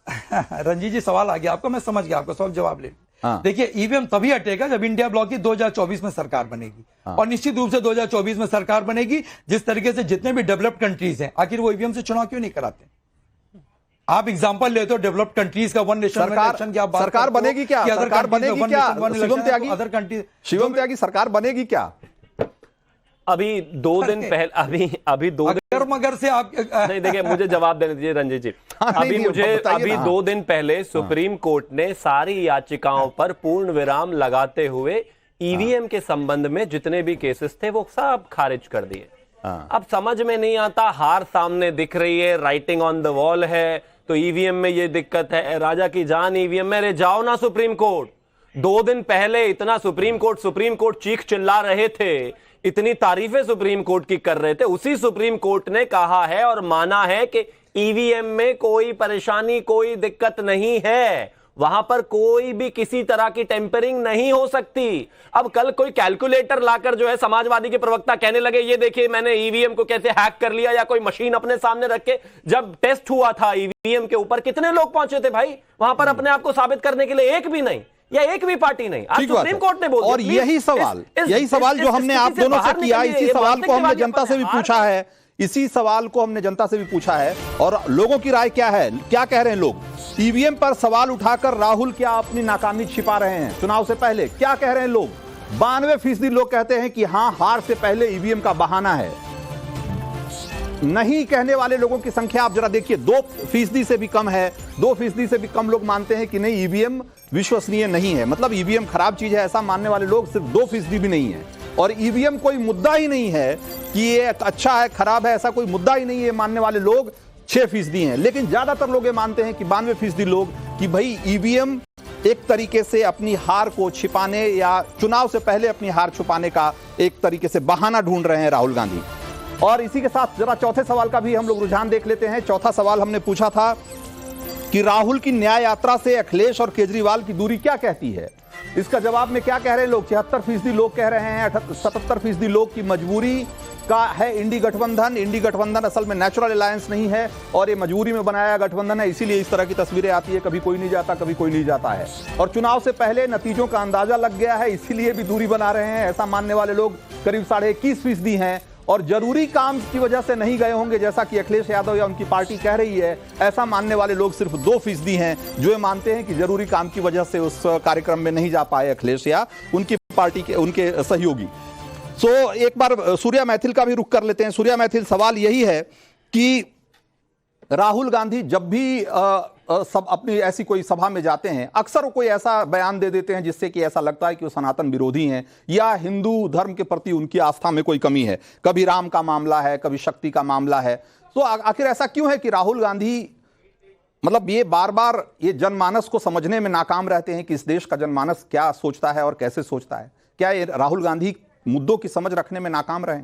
रंजीत जी सवाल आ गया आपको, मैं समझ गया, आपको सब जवाब ले। देखिए ईवीएम तभी हटेगा जब इंडिया ब्लॉक की 2024 में सरकार बनेगी, और निश्चित रूप से 2024 में सरकार बनेगी जिस तरीके से जितने भी डेवलप्ड कंट्रीज हैं, आखिर वो ईवीएम से चुनाव क्यों नहीं कराते? आप एग्जांपल लेते हो डेवलप्ड कंट्रीज का, वन नेशन वन इलेक्शन की आप बात सरकार बनेगी क्या? सरकार बनेगी क्या? शिवम त्यागी, अदर कंट्रीज, शिवम त्यागी, सरकार बनेगी क्या? अभी 2 दिन पहले अभी 2 दिन मगर से आप नहीं, देखिए मुझे जवाब देने दीजिए रंजीत जी। अभी 2 दिन पहले सुप्रीम कोर्ट ने सारी याचिकाओं पर पूर्ण विराम लगाते हुए ईवीएम के संबंध में जितने भी केसेस थे वो सब खारिज कर दिए। अब समझ में नहीं आता, हार सामने दिख रही है, राइटिंग ऑन द वॉल है, तो ईवीएम में ये दिक्कत है, राजा की जान ईवीएम में। अरे जाओ ना सुप्रीम कोर्ट। 2 दिन पहले इतना सुप्रीम कोर्ट चीख चिल्ला रहे थे, इतनी तारीफें सुप्रीम कोर्ट की कर रहे थे, उसी सुप्रीम कोर्ट ने कहा है और माना है कि ईवीएम में कोई परेशानी, कोई दिक्कत नहीं है, वहां पर कोई भी किसी तरह की टेम्परिंग नहीं हो सकती। अब कल कोई कैलकुलेटर लाकर जो है समाजवादी के प्रवक्ता कहने लगे ये देखिए मैंने ईवीएम को कैसे हैक कर लिया, या कोई मशीन अपने सामने रख के, जब टेस्ट हुआ था ईवीएम के ऊपर कितने लोग पहुंचे थे भाई वहां पर अपने आप को साबित करने के लिए? एक भी नहीं, या एक भी पार्टी नहीं। आज सुप्रीम कोर्ट ने बोल दिया। और यही सवाल जो हमने आप दोनों से किया, इसी सवाल को हमने जनता से भी पूछा है, इसी सवाल को हमने जनता से भी पूछा है, और लोगों की राय क्या है, क्या कह रहे हैं लोग? ईवीएम पर सवाल उठाकर राहुल क्या अपनी नाकामी छिपा रहे हैं चुनाव से पहले? क्या कह रहे हैं लोग? 92% लोग कहते हैं कि हां, हार से पहले ईवीएम का बहाना है। नहीं कहने वाले लोगों की संख्या आप जरा देखिए, 2% से भी कम है। 2% से भी कम लोग मानते हैं कि नहीं, ईवीएम विश्वसनीय नहीं है, मतलब ईवीएम खराब चीज है, ऐसा मानने वाले लोग सिर्फ 2% भी नहीं है। और ईवीएम कोई मुद्दा ही नहीं है कि ये अच्छा है खराब है, ऐसा कोई मुद्दा ही नहीं है मानने वाले लोग 6% हैं। लेकिन ज्यादातर लोग ये मानते हैं कि 92% लोग कि भाई ईवीएम एक तरीके से अपनी हार को छिपाने या चुनाव से पहले अपनी हार छुपाने का एक तरीके से बहाना ढूंढ रहे हैं राहुल गांधी। और इसी के साथ जरा चौथे सवाल का भी हम लोग रुझान देख लेते हैं। चौथा सवाल हमने पूछा था कि राहुल की न्याय यात्रा से अखिलेश और केजरीवाल की दूरी क्या कहती है। इसका जवाब में क्या कह रहे हैं लोग? 76% लोग कह रहे हैं, 77% लोग की मजबूरी का है इंडी गठबंधन। इंडी गठबंधन असल में नेचुरल अलायंस नहीं है और ये मजबूरी में बनाया गठबंधन है, इसीलिए इस तरह की तस्वीरें आती है, कभी कोई नहीं जाता कभी कोई नहीं जाता है। और चुनाव से पहले नतीजों का अंदाजा लग गया है, इसीलिए भी दूरी बना रहे हैं, ऐसा मानने वाले लोग करीब 21.5% हैं। और जरूरी काम की वजह से नहीं गए होंगे जैसा कि अखिलेश यादव या उनकी पार्टी कह रही है, ऐसा मानने वाले लोग सिर्फ 2% हैं जो ये मानते हैं कि जरूरी काम की वजह से उस कार्यक्रम में नहीं जा पाए अखिलेश या उनकी पार्टी के उनके सहयोगी। एक बार सूर्या मैथिल का भी रुख कर लेते हैं। सूर्या मैथिल, सवाल यही है कि राहुल गांधी जब भी सब अपनी ऐसी कोई सभा में जाते हैं, अक्सर वो कोई ऐसा बयान दे देते हैं जिससे कि ऐसा लगता है कि वो सनातन विरोधी हैं या हिंदू धर्म के प्रति उनकी आस्था में कोई कमी है। कभी राम का मामला है, कभी शक्ति का मामला है। तो आखिर ऐसा क्यों है कि राहुल गांधी मतलब ये बार बार ये जनमानस को समझने में नाकाम रहते हैं कि इस देश का जनमानस क्या सोचता है और कैसे सोचता है? क्या ये राहुल गांधी मुद्दों की समझ रखने में नाकाम रहे?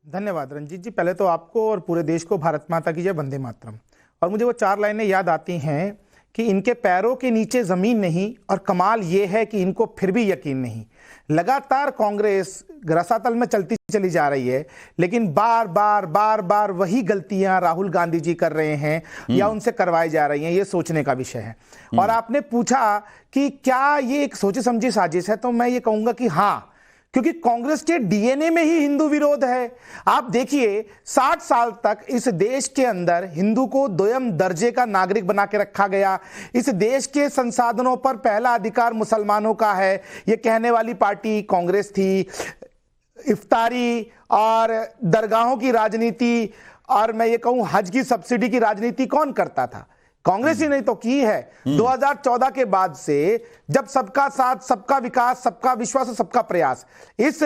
धन्यवाद रंजीत जी। पहले तो आपको और पूरे देश को भारत माता की जय, वंदे मातरम। और मुझे वो 4 लाइनें याद आती हैं कि इनके पैरों के नीचे जमीन नहीं, और कमाल यह है कि इनको फिर भी यकीन नहीं। लगातार कांग्रेस रसातल में चलती चली जा रही है, लेकिन बार बार वही गलतियां राहुल गांधी जी कर रहे हैं या उनसे करवाई जा रही हैं, ये सोचने का विषय है। और आपने पूछा कि क्या ये एक सोची समझी साजिश है, तो मैं ये कहूंगा कि हाँ, क्योंकि कांग्रेस के डीएनए में ही हिंदू विरोध है। आप देखिए 60 साल तक इस देश के अंदर हिंदू को दोयम दर्जे का नागरिक बना के रखा गया। इस देश के संसाधनों पर पहला अधिकार मुसलमानों का है, ये कहने वाली पार्टी कांग्रेस थी। इफ्तारी और दरगाहों की राजनीति, और मैं ये कहूं हज की सब्सिडी की राजनीति कौन करता था? कांग्रेस ही नहीं तो की है। 2014 के बाद से जब सबका साथ, सबका विकास, सबका विश्वास और सबका प्रयास, इस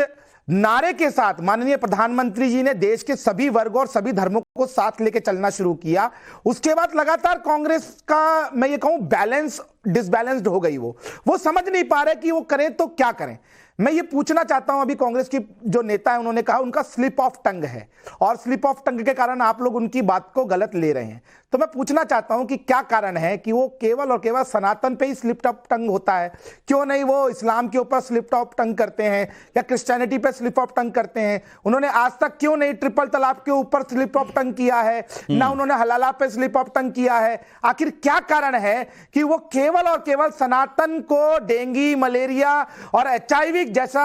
नारे के साथ माननीय प्रधानमंत्री जी ने देश के सभी वर्गों और सभी धर्मों को साथ लेके चलना शुरू किया, उसके बाद लगातार कांग्रेस का मैं ये कहूं बैलेंस डिसबैलेंस्ड हो गई। वो समझ नहीं पा रहे कि वो करें तो क्या करें। मैं ये पूछना चाहता हूं, अभी कांग्रेस की जो नेता है उन्होंने कहा उनका स्लिप ऑफ टंग है, और स्लिप ऑफ टंग के कारण आप लोग उनकी बात को गलत ले रहे हैं। तो मैं पूछना चाहता हूं कि क्या कारण है कि वो केवल और केवल सनातन पे ही स्लिप ऑफ टंग होता है? क्यों नहीं वो इस्लाम के ऊपर स्लिप ऑफ टंग करते हैं या Christianity pay slip of tongue करते हैं? उन्होंने आज तक क्यों नहीं ट्रिपल तलाक के ऊपर स्लिप ऑफ टंग किया है, ना उन्होंने हलाला पे स्लिप ऑफ टंग किया है? आखिर क्या कारण है कि वो केवल और केवल सनातन को डेंगू, मलेरिया और HIV जैसा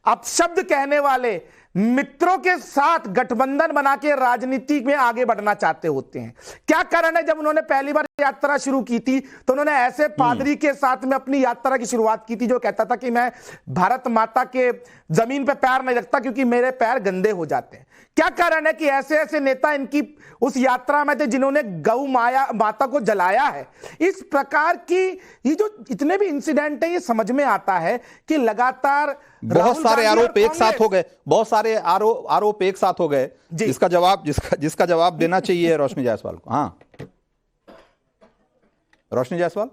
अपशब्द कहने वाले मित्रों के साथ गठबंधन बना के राजनीति में आगे बढ़ना चाहते होते हैं? क्या कारण है? जब उन्होंने पहली बार यात्रा शुरू की थी तो उन्होंने ऐसे पादरी के साथ में अपनी यात्रा की शुरुआत की थी जो कहता था कि मैं भारत माता के जमीन पे पैर नहीं रखता क्योंकि मेरे पैर गंदे हो जाते हैं। क्या कारण है कि ऐसे ऐसे नेता इनकी उस यात्रा में थे जिन्होंने गौ माता को जलाया है? इस प्रकार की ये जो इतने भी इंसिडेंट है, ये समझ में आता है कि लगातार बहुत सारे आरोप एक साथ हो गए, बहुत सारे आरोप एक साथ हो गए, जिसका जवाब देना चाहिए रोशनी जायसवाल को। हाँ रोशनी जायसवाल,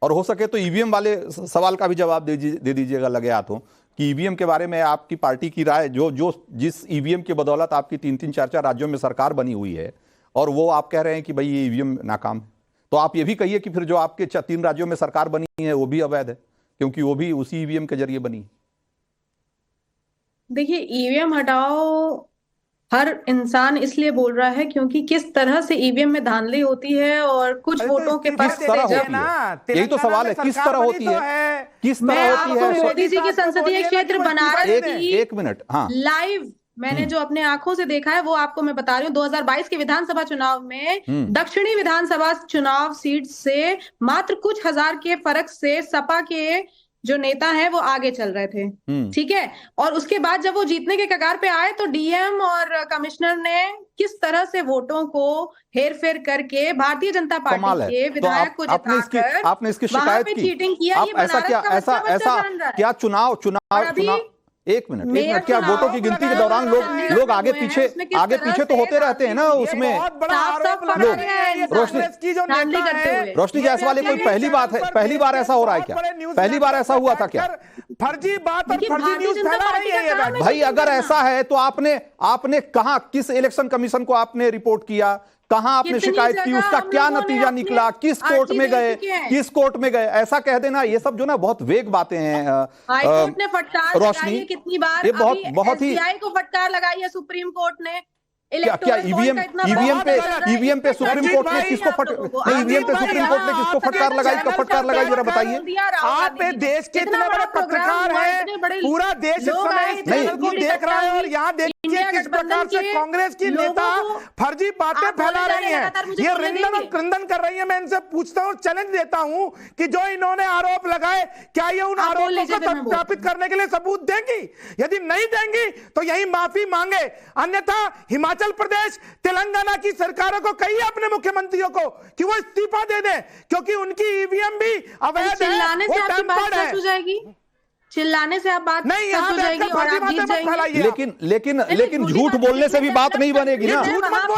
और हो सके तो ईवीएम वाले सवाल का भी जवाब दे दीजिएगा लगे हाथों, कि ईवीएम के बारे में आपकी पार्टी की राय, जिस ईवीएम की बदौलत आपकी 3-3, 4-4 राज्यों में सरकार बनी हुई है, और वो आप कह रहे हैं कि भाई ये ईवीएम नाकाम है, तो आप ये भी कहिए कि फिर जो आपके 3 राज्यों में सरकार बनी है वो भी अवैध है, क्योंकि वो भी उसी ईवीएम के जरिए बनी। देखिए, ईवीएम हटाओ हर इंसान इसलिए बोल रहा है क्योंकि किस तरह से ईवीएम में धांधली होती है और कुछ वोटों के पास यही तो सवाल है, किस तरह होती है, किस तरह होती है? मोदी जी के संसदीय क्षेत्र बनारस की एक मिनट, हाँ, लाइव मैंने जो अपने आंखों से देखा है वो आपको मैं बता रही हूँ। 2022 के विधानसभा चुनाव में दक्षिणी विधानसभा चुनाव सीट से मात्र कुछ हजार के फर्क से सपा के जो नेता है वो आगे चल रहे थे, ठीक है। और उसके बाद जब वो जीतने के कगार पे आए तो डीएम और कमिश्नर ने किस तरह से वोटों को हेर फेर करके भारतीय जनता पार्टी के विधायक को जिताकर आपने इसकी शिकायत की, चीटिंग किया। ये ऐसा क्या, क्या चुनाव एक मिनट, क्या वोटों की गिनती के दौरान लोग आगे पीछे तो होते रहते हैं ना उसमें? रोशनी जायसवाल, कोई पहली बार ऐसा हो रहा है क्या? पहली बार ऐसा हुआ था क्या? फर्जी बात और फर्जी न्यूज फैला रही है ये बैठ। भाई अगर ऐसा है तो आपने कहां, किस इलेक्शन कमीशन को आपने रिपोर्ट किया, कहां आपने शिकायत की, उसका क्या नतीजा निकला, किस कोर्ट में गए, ऐसा कह देना, ये सब जो ना बहुत वेग बातें हैं। हाईकोर्ट ने फटकार लगाई है कितनी बार, ये बहुत ही एसबीआई को फटकार लगाई है सुप्रीम कोर्ट ने। क्या ईवीएम पे सुप्रीम कोर्ट ने किसको फटकार लगाई, कब फटकार लगाई, जरा बताइए। आप देश के इतने बड़े पत्रकार हैं, पूरा देश इस समय इस चैनल को देख रहा है, और यहाँ देखिए किस प्रकार से कांग्रेस की नेता फर्जी बातें फैला रही हैं, ये रिंदन और क्रंदन कर रही है। मैं इनसे पूछता हूँ, चैलेंज देता हूँ कि जो इन्होंने आरोप लगाए, क्या ये उन आरोपों को सत्यापित करने के लिए सबूत देंगी? यदि नहीं देंगी तो यही माफी मांगे, अन्यथा हिमाचल प्रदेश, तेलंगाना की सरकारों को कहिए, अपने मुख्यमंत्रियों को, कि वो इस्तीफा दे दें, क्योंकि उनकी ईवीएम भी अवैध है, वो टेम्पर्ड है। चिल्लाने से आप बात नहीं, सच यहाँ हो जाएगी बैठकर और फर्जी आप बातें जीत मत जाएंगे। फैलाइए। लेकिन झूठ बोलने से भी बात नहीं बनेगी ना।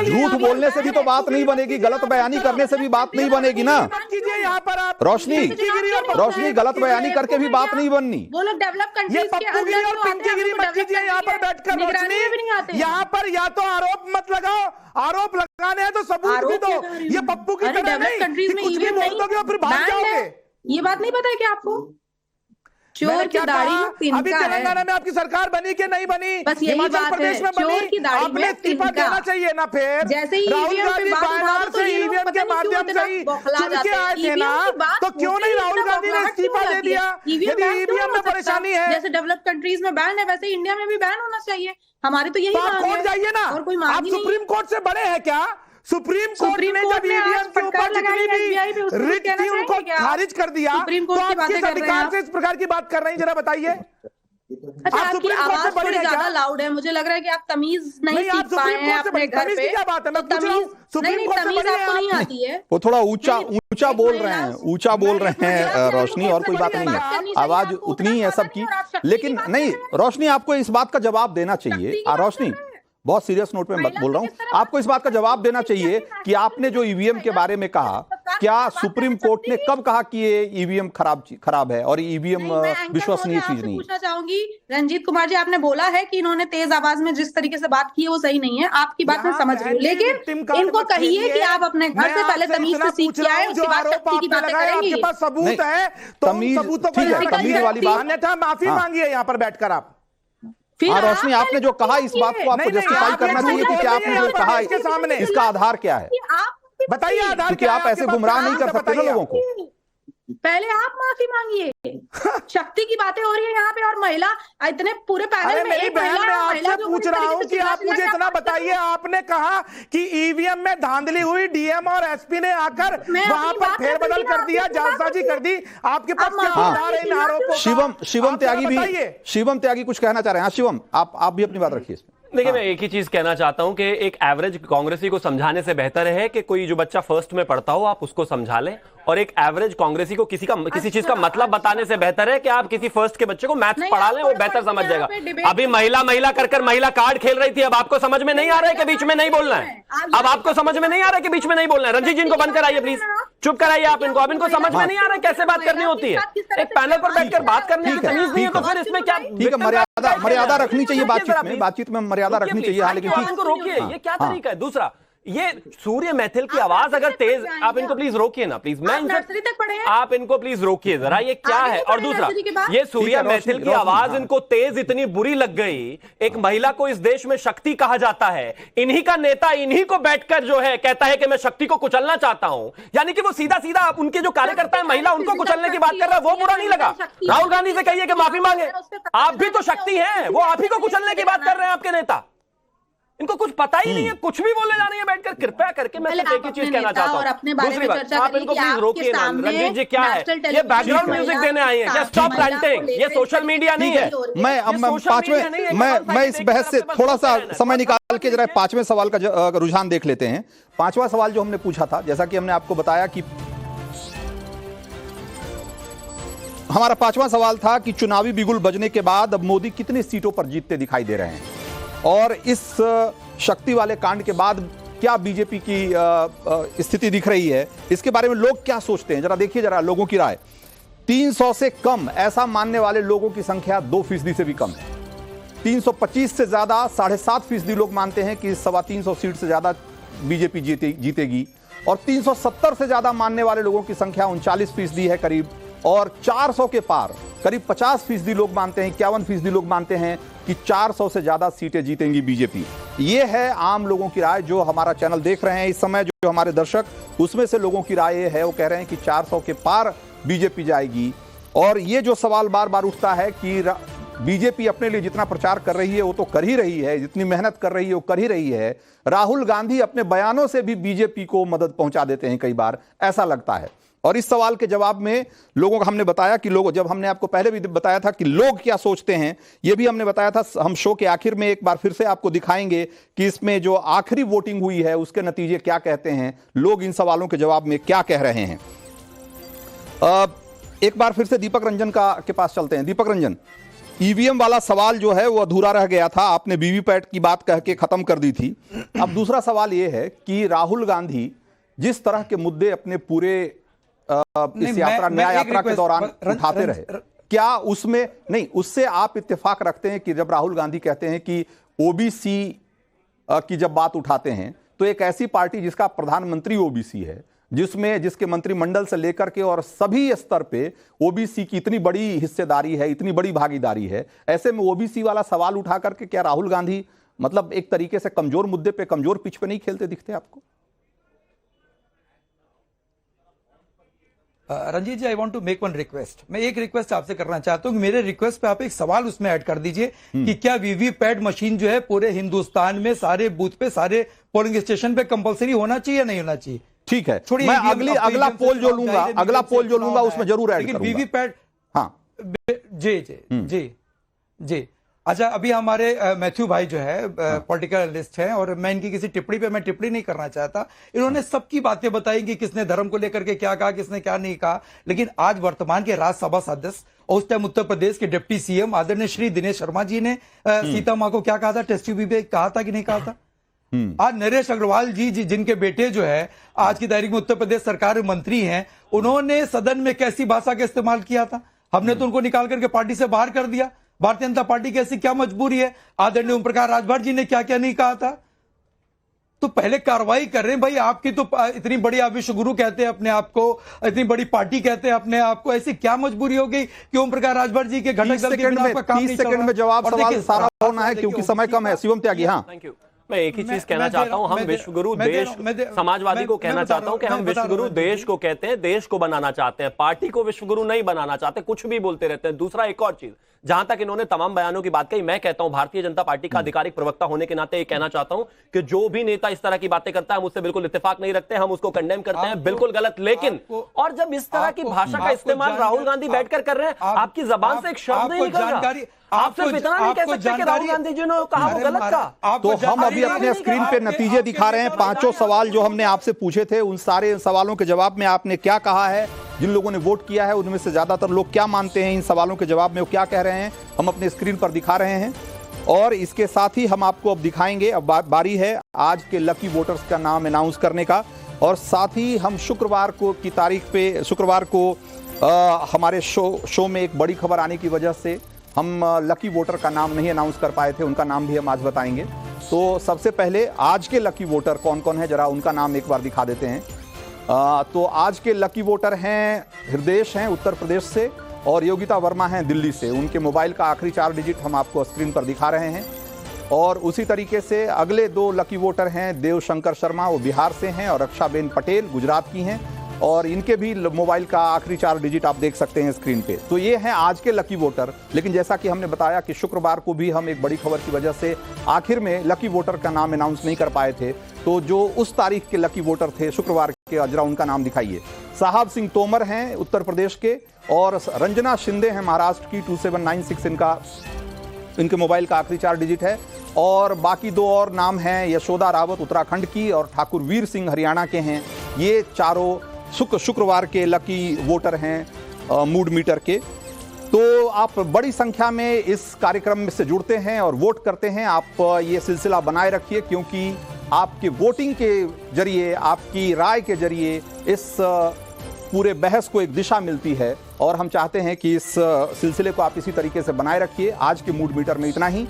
झूठ बोलने से भी तो बात नहीं बनेगी, गलत बयानी करने से भी बात नहीं बनेगी ना। कीजिए यहाँ पर आप रोशनी गलत बयानी करके भी बात नहीं बननी। वो लोग डेवलप ये कंट्रीज के पप्पूगिरी अंदर और पिंकीगिरी मत कीजिए यहाँ पर बैठकर। निगरानी में भी नहीं आते रोशनी, यहाँ पर या तो आरोप मत लगाओ, आरोप लगाने हैं तो सबूत भी दो। ये पप्पू की तरह नहीं कंट्रीज में कुछ भी बोल दोगे और फिर भाग जाओगे। ये बात नहीं पता है क्या आपको? मैंने चोर की क्या दाढ़ी कहा? में तिनका अभी तेलंगाना में आपकी सरकार बनी कि नहीं बनी? बस यही हिमाचल बात प्रदेश है, में बनी? चोर की दाढ़ी आपने में इस्तीफा तिनका। देना चाहिए ना। फिर जैसे ही राहुल EVM पे गांधी बात बायनार उठाओ तो से ये लोग ईवीएम पता के नहीं क्यों माध्यम इतना से ही बौखला चुन के जाते हैं। आए थे ना, EVM की बात तो क्यों होते नहीं ही राहुल इतना गांधी ने बौखलाहट इस्तीफा क्यों दे जाती है? दिया? EVM यदि बैन क्यों ईवीएम हो में सकता? परेशानी है जैसे डेवलप्ड कंट्रीज में बैन है वैसे इंडिया में भी बैन होना चाहिए। हमारी तो यही तो आप मांग कोर्ट है जाइए ना। और कोई आप मांग ही नहीं। सुप्रीम कोर्ट से बड़े हैं क्या? सुप्रीम कोर्ट सुप्रीम ने कोर्ट जब ने आज ईवीएम के फटकार ऊपर जितनी लगाई SBI पे, भी उसको रिट कहना थी उनको चाहेंगे क्या? खारिज कर दिया। सुप्रीम तो कोर्ट की आप बातें किस कर रहे हैं अधिकार आप? से इस प्रकार की बात कर रहे हैं, जरा बताइए। अच्छा, आप आपकी सुप्रीम कोर्ट से आवाज बड़ी थोड़ी है क्या? ज्यादा लाउड है। मुझे लग रहा है कि आप तमीज नहीं नहीं, आप सीख पाए सुप्रीम हैं कोर्ट से अपने बड़ी- घर तमीज पे। की क्या बात है? मैं तो पूछ रहा हूँ, तमीज सुप्रीम नहीं, कोर्ट से तमीज बड़ी है आपको नहीं आप। आती है। वो थोड़ा ऊंचा नहीं, बोल एक रहे हैं, महिला- ऊंचा बोल रहे नहीं, हैं महिला रोशनी, और कोई बात नहीं बात करनी है। चाहिए, आवाज आपको उतनी ही है उतना सबकी, पता नहीं और आप शक्ति लेकिन की बात नहीं कर रहे हैं। रोशनी, आपको इस बात का जवाब देना चाहिए। शक्ति की बात रोशनी, कर रहे हैं। बहुत सीरियस नोट में महिला बोल रहा से हूं, किस तरह आपको इस बात का जवाब देना चाहिए कि आपने जो ईवीएम के बारे में कहा, क्या सुप्रीम कोर्ट ने कब कहा कि ये ईवीएम खराब है और ईवीएम नहीं, मैं एंकर विश्वसनीय महोदय चीज आपसे नहीं है? पूछना चाहूंगी, रंजीत कुमार जी, आपने बोला है कि इन्होंने तेज आवाज में जिस तरीके से बात की है वो सही नहीं है। आपकी बात मैं यहाँ समझ रही हूँ, बहन जी, victim लेकिन card इनको मत कहिए खेलिए। कि आप अपने घर मैं से पहले आपसे तमीज इतना से सीख पूछ के रहा आए, हूँ, उसके जो बाद आरोप शक्ति की आपने बातें लगाए, करेंगे। आपके पास सबूत नहीं, है तो तमीज- सबूतों को ठीक है, लेकर तमीज वाली बात- अन्यथा माफी हाँ। मांगिए यहाँ पर बैठकर आप। फिर हाँ आप रोशनी, आपने पहले जो कहा इस बात को आपको नहीं, नहीं, जस्टिफाई आप करना ये चाहिए झूठ कि बोल आपने रही जो हैं कहा इसके सामने। इसका आधार क्या है? कि आप बताइए आधार क्योंकि क्या है आप आपके ऐसे पास? गुमराह नहीं कर सकते ना बताइए लोगों को। पहले आप माफी मांगिए। शक्ति की बातें हो रही है यहाँ पे और महिला इतने पूरे पैनल अरे में मेरी एक बहन, महिला मैं है, महिला आपसे जो पूछ पूरी रहा तरीके हूँ से कि आप चिल्ला मुझे चिल्ला इतना के बताइए। आपने कहा कि ईवीएम में धांधली हुई, डीएम और एसपी ने आकर मैं वहां अपनी पर बात फेरबदल रखूंगी ना, कर दिया, आपकी बात जालसाजी कर दी। आपके पास अब क्या हाँ। आधार है इन आरोपों का? शिवम आप जरा त्यागी भी, बताइए। शिवम त्यागी कुछ कहना चाह रहे हैं। हाँ शिवम, आप भी अपनी बात रखिए इसमें। देखिए, मैं एक ही चीज कहना चाहता हूं कि एक एवरेज कांग्रेसी को समझाने से बेहतर है कि कोई जो बच्चा फर्स्ट में पढ़ता हो आप उसको समझा लें, और एक एवरेज कांग्रेसी को किसी चीज का मतलब बताने से बेहतर है कि आप किसी फर्स्ट के बच्चे को मैथ्स नहीं, पढ़ा आप लें, वो बेहतर पढ़- समझ यहाँ पे जाएगा। debate- अभी महिला कर महिला कार्ड खेल रही थी, अब आपको समझ में नहीं आ रहा है कि बीच में नहीं बोलना है? अब आपको समझ में नहीं आ रहा है कि बीच में नहीं बोलना है? रंजीत जी, इनको बंद कराइए प्लीज, चुप कराइए आप इनको। अब इनको समझ में नहीं आ रहा है कैसे बात करनी होती है। एक पैनल पर बैठकर बात करने की ठीक है, तमीज नहीं है तो ठीक है। फिर इसमें क्या? ठीक है, मर्यादा रखनी चाहिए बातचीत में मर्यादा रखनी चाहिए। हाँ, लेकिन आप इनको रोकिए, ये क्या हाँ। तरीका है? दूसरा, ये सूर्य मैथिल की आवाज अगर तेज, आप इनको प्लीज रोकिए ना, प्लीज। मैं नर्सरी तक पढ़े हैं? आप इनको प्लीज रोकिए जरा, ये क्या आगे है? तो और पढ़े दूसरा, नर्सरी के बाद? ये ठीक सूर्य है, मैथिल की रोशनी, आवाज हाँ। इनको तेज इतनी बुरी लग गई। एक महिला को इस देश में शक्ति कहा जाता है, इन्हीं का नेता इन्हीं को बैठकर जो है कहता है कि मैं शक्ति को कुचलना चाहता हूं, यानी कि वो सीधा सीधा उनके जो कार्यकर्ता है महिला उनको कुचलने की बात कर रहा है, वो बुरा नहीं लगा? राहुल गांधी से कहिए कि माफी मांगे, आप भी तो शक्ति हैं, वो आप ही को कुचलने की बात कर रहे हैं आपके नेता। इनको कुछ पता ही नहीं है, कुछ भी बोले जा रही है बैठकर। कृपया करके मैं सिर्फ एक ही चीज कहना चाहता और हूं। अपने बारे दूसरी में बात, चर्चा आप करिए इनको कि प्लीज आपके रोकिए ना। सामने रंजीत जी, क्या है नेशनल ये? टेलीविजन बैकग्राउंड महिला म्यूजिक देने आई है क्या? साथ स्टॉप महिला को रैंटिंग, ये लेकर सोशल मीडिया नहीं है। मैं मैं इस बहस से थोड़ा सा समय निकाल के जरा पांचवें सवाल का रुझान देख लेते हैं। पांचवा सवाल जो हमने पूछा था, जैसा कि हमने आपको बताया कि हमारा पांचवा सवाल था कि चुनावी बिगुल बजने के बाद अब मोदी कितनी सीटों पर जीतते दिखाई दे रहे हैं, और इस शक्ति वाले कांड के बाद क्या बीजेपी की स्थिति दिख रही है, इसके बारे में लोग क्या सोचते हैं, जरा देखिए जरा लोगों की राय। 300 से कम ऐसा मानने वाले लोगों की संख्या 2% से भी कम है। 325 से ज्यादा 7.5% लोग मानते हैं कि 325 सीट से ज्यादा बीजेपी जीतेगी, और 370 से ज्यादा मानने वाले लोगों की संख्या 39% है करीब, और 400 के पार करीब 50% लोग मानते हैं, 51% लोग मानते हैं कि 400 से ज्यादा सीटें जीतेंगी बीजेपी। ये है आम लोगों की राय। जो हमारा चैनल देख रहे हैं इस समय, जो हमारे दर्शक, उसमें से लोगों की राय है, वो कह रहे हैं कि 400 के पार बीजेपी जाएगी। और ये जो सवाल बार बार उठता है कि बीजेपी अपने लिए जितना प्रचार कर रही है वो तो कर ही रही है, जितनी मेहनत कर रही है वो कर ही रही है, राहुल गांधी अपने बयानों से भी बीजेपी को मदद पहुंचा देते हैं, कई बार ऐसा लगता है। और इस सवाल के जवाब में लोगों को हमने बताया कि लोग, जब हमने आपको पहले भी बताया था कि लोग क्या सोचते हैं, ये भी हमने बताया था। हम शो के आखिर में एक बार फिर से आपको दिखाएंगे कि इसमें जो आखिरी वोटिंग हुई है उसके नतीजे क्या कहते हैं, लोग इन सवालों के जवाब में क्या कह रहे हैं। एक बार फिर से दीपक रंजन के पास चलते हैं। दीपक रंजन, ईवीएम वाला सवाल जो है वो अधूरा रह गया था, आपने वीवीपैट की बात कह के खत्म कर दी थी। अब दूसरा सवाल ये है कि राहुल गांधी जिस तरह के मुद्दे अपने पूरे इस यात्रा न्याय यात्रा के दौरान उठाते रहे, क्या उसमें नहीं, उससे आप इत्तेफाक रखते हैं कि जब राहुल गांधी कहते हैं कि ओबीसी की जब बात उठाते हैं तो एक ऐसी पार्टी जिसका प्रधानमंत्री ओबीसी है, जिसके मंत्रिमंडल से लेकर के और सभी स्तर पे ओबीसी की इतनी बड़ी हिस्सेदारी है, इतनी बड़ी भागीदारी है, ऐसे में ओबीसी वाला सवाल उठा करके क्या राहुल गांधी मतलब एक तरीके से कमजोर मुद्दे पे, कमजोर पिच पे नहीं खेलते दिखते आपको? Ranjeet ji, I want to make one request. मैं एक रिक्वेस्ट आपसे करना चाहता हूं कि मेरे रिक्वेस्ट पे आप एक सवाल उसमें ऐड कर दीजिए कि क्या वीवीपैट मशीन जो है पूरे हिंदुस्तान में सारे बूथ पे, सारे पोलिंग स्टेशन पे कंपलसरी होना चाहिए या नहीं होना चाहिए? ठीक है, मैं अगला पोल जो लूंगा उसमें जरूर ऐड करूंगा। वीवीपैट, हाँ जी। अच्छा, अभी हमारे मैथ्यू भाई जो है पॉलिटिकल एनालिस्ट हैं और मैं इनकी किसी टिप्पणी पे मैं टिप्पणी नहीं करना चाहता। इन्होंने सबकी बातें बताई कि किसने धर्म को लेकर के क्या कहा, किसने क्या नहीं कहा, लेकिन आज वर्तमान के राज्यसभा सदस्य और उस टाइम उत्तर प्रदेश के डिप्टी सीएम आदरणीय श्री दिनेश शर्मा जी ने सीता माँ को क्या कहा था, टेस्ट ट्यूब पे कहा था कि नहीं कहा था? आज नरेश अग्रवाल जी जिनके बेटे जो है आज की तारीख में उत्तर प्रदेश सरकार में मंत्री हैं, उन्होंने सदन में कैसी भाषा का इस्तेमाल किया था? हमने तो उनको निकाल करके पार्टी से बाहर कर दिया। भारतीय जनता पार्टी की ऐसी क्या मजबूरी है? आदरणीय ओम प्रकाश राजभर जी ने क्या क्या नहीं कहा था? तो पहले कार्रवाई कर रहे हैं भाई। आपकी तो इतनी बड़ी आप विश्व गुरु कहते हैं अपने आप को, इतनी बड़ी पार्टी कहते हैं अपने आप को, ऐसी क्या मजबूरी हो गई कि ओम प्रकाश राजभर जी के घटक दल के बिना आपका काम नहीं चल रहा? 30 सेकंड में जवाब सवाल सारा होना है क्योंकि समय कम है। शिवम त्यागी, हाँ थैंक यू। मैं एक ही चीज कहना चाहता हूं, हम विश्वगुरु देश समाजवादी को कहना चाहता हूं कि हम विश्वगुरु देश को कहते हैं, देश को बनाना चाहते हैं, पार्टी को विश्वगुरु नहीं बनाना चाहते, कुछ भी बोलते रहते हैं। दूसरा एक और चीज, जहां तक इन्होंने तमाम बयानों की बात कही, मैं कहता हूं भारतीय जनता पार्टी का आधिकारिक प्रवक्ता होने के नाते ये कहना चाहता हूं कि जो भी नेता इस तरह की बातें करता है हम उससे बिल्कुल इत्तेफाक नहीं रखते, हम उसको कंडेम करते हैं, बिल्कुल गलत। लेकिन और जब इस तरह की भाषा का इस्तेमाल राहुल गांधी बैठकर कर रहे हैं, आपकी जबान से एक शब्द नहीं निकल रहा, आप सिर्फ इतना नहीं कह सकते कि राहुल गांधी जी ने कहा वो गलत था। तो हम अभी अपने स्क्रीन पे नतीजे दिखा रहे हैं। 5 सवाल जो हमने आपसे पूछे थे, उन सारे सवालों के जवाब में आपने क्या कहा है, जिन लोगों ने वोट किया है उनमें से ज्यादातर लोग क्या मानते हैं, इन सवालों के जवाब में वो क्या कह रहे हैं, हम अपने स्क्रीन पर दिखा रहे हैं। और इसके साथ ही हम आपको अब दिखाएंगे, अब बारी है आज के लकी वोटर्स का नाम अनाउंस करने का। और साथ ही हम शुक्रवार को की तारीख पे, शुक्रवार को हमारे शो में एक बड़ी खबर आने की वजह से हम लकी वोटर का नाम नहीं अनाउंस कर पाए थे, उनका नाम भी हम आज बताएंगे। तो सबसे पहले आज के लकी वोटर कौन कौन है, जरा उनका नाम एक बार दिखा देते हैं। तो आज के लकी वोटर हैं हृदेश हैं उत्तर प्रदेश से और योगिता वर्मा हैं दिल्ली से। उनके मोबाइल का आखिरी 4 डिजिट हम आपको स्क्रीन पर दिखा रहे हैं। और उसी तरीके से अगले 2 लकी वोटर हैं देवशंकर शर्मा, वो बिहार से हैं, और रक्षाबेन पटेल गुजरात की हैं, और इनके भी मोबाइल का आखिरी 4 डिजिट आप देख सकते हैं स्क्रीन पे। तो ये हैं आज के लकी वोटर। लेकिन जैसा कि हमने बताया कि शुक्रवार को भी हम एक बड़ी खबर की वजह से आखिर में लकी वोटर का नाम अनाउंस नहीं कर पाए थे, तो जो उस तारीख के लकी वोटर थे शुक्रवार के, अजरा उनका नाम दिखाइए। साहब सिंह तोमर हैं उत्तर प्रदेश के, और रंजना शिंदे हैं महाराष्ट्र की, 2796 इनके मोबाइल का आखिरी 4 डिजिट है। और बाकी 2 और नाम हैं, यशोदा रावत उत्तराखंड की और ठाकुर वीर सिंह हरियाणा के हैं। ये चारों शुक्रवार के लकी वोटर हैं मूड मीटर के। तो आप बड़ी संख्या में इस कार्यक्रम से जुड़ते हैं और वोट करते हैं। आप ये सिलसिला बनाए रखिए, क्योंकि आपके वोटिंग के जरिए, आपकी राय के जरिए इस पूरे बहस को एक दिशा मिलती है, और हम चाहते हैं कि इस सिलसिले को आप इसी तरीके से बनाए रखिए। आज के मूड मीटर में इतना ही।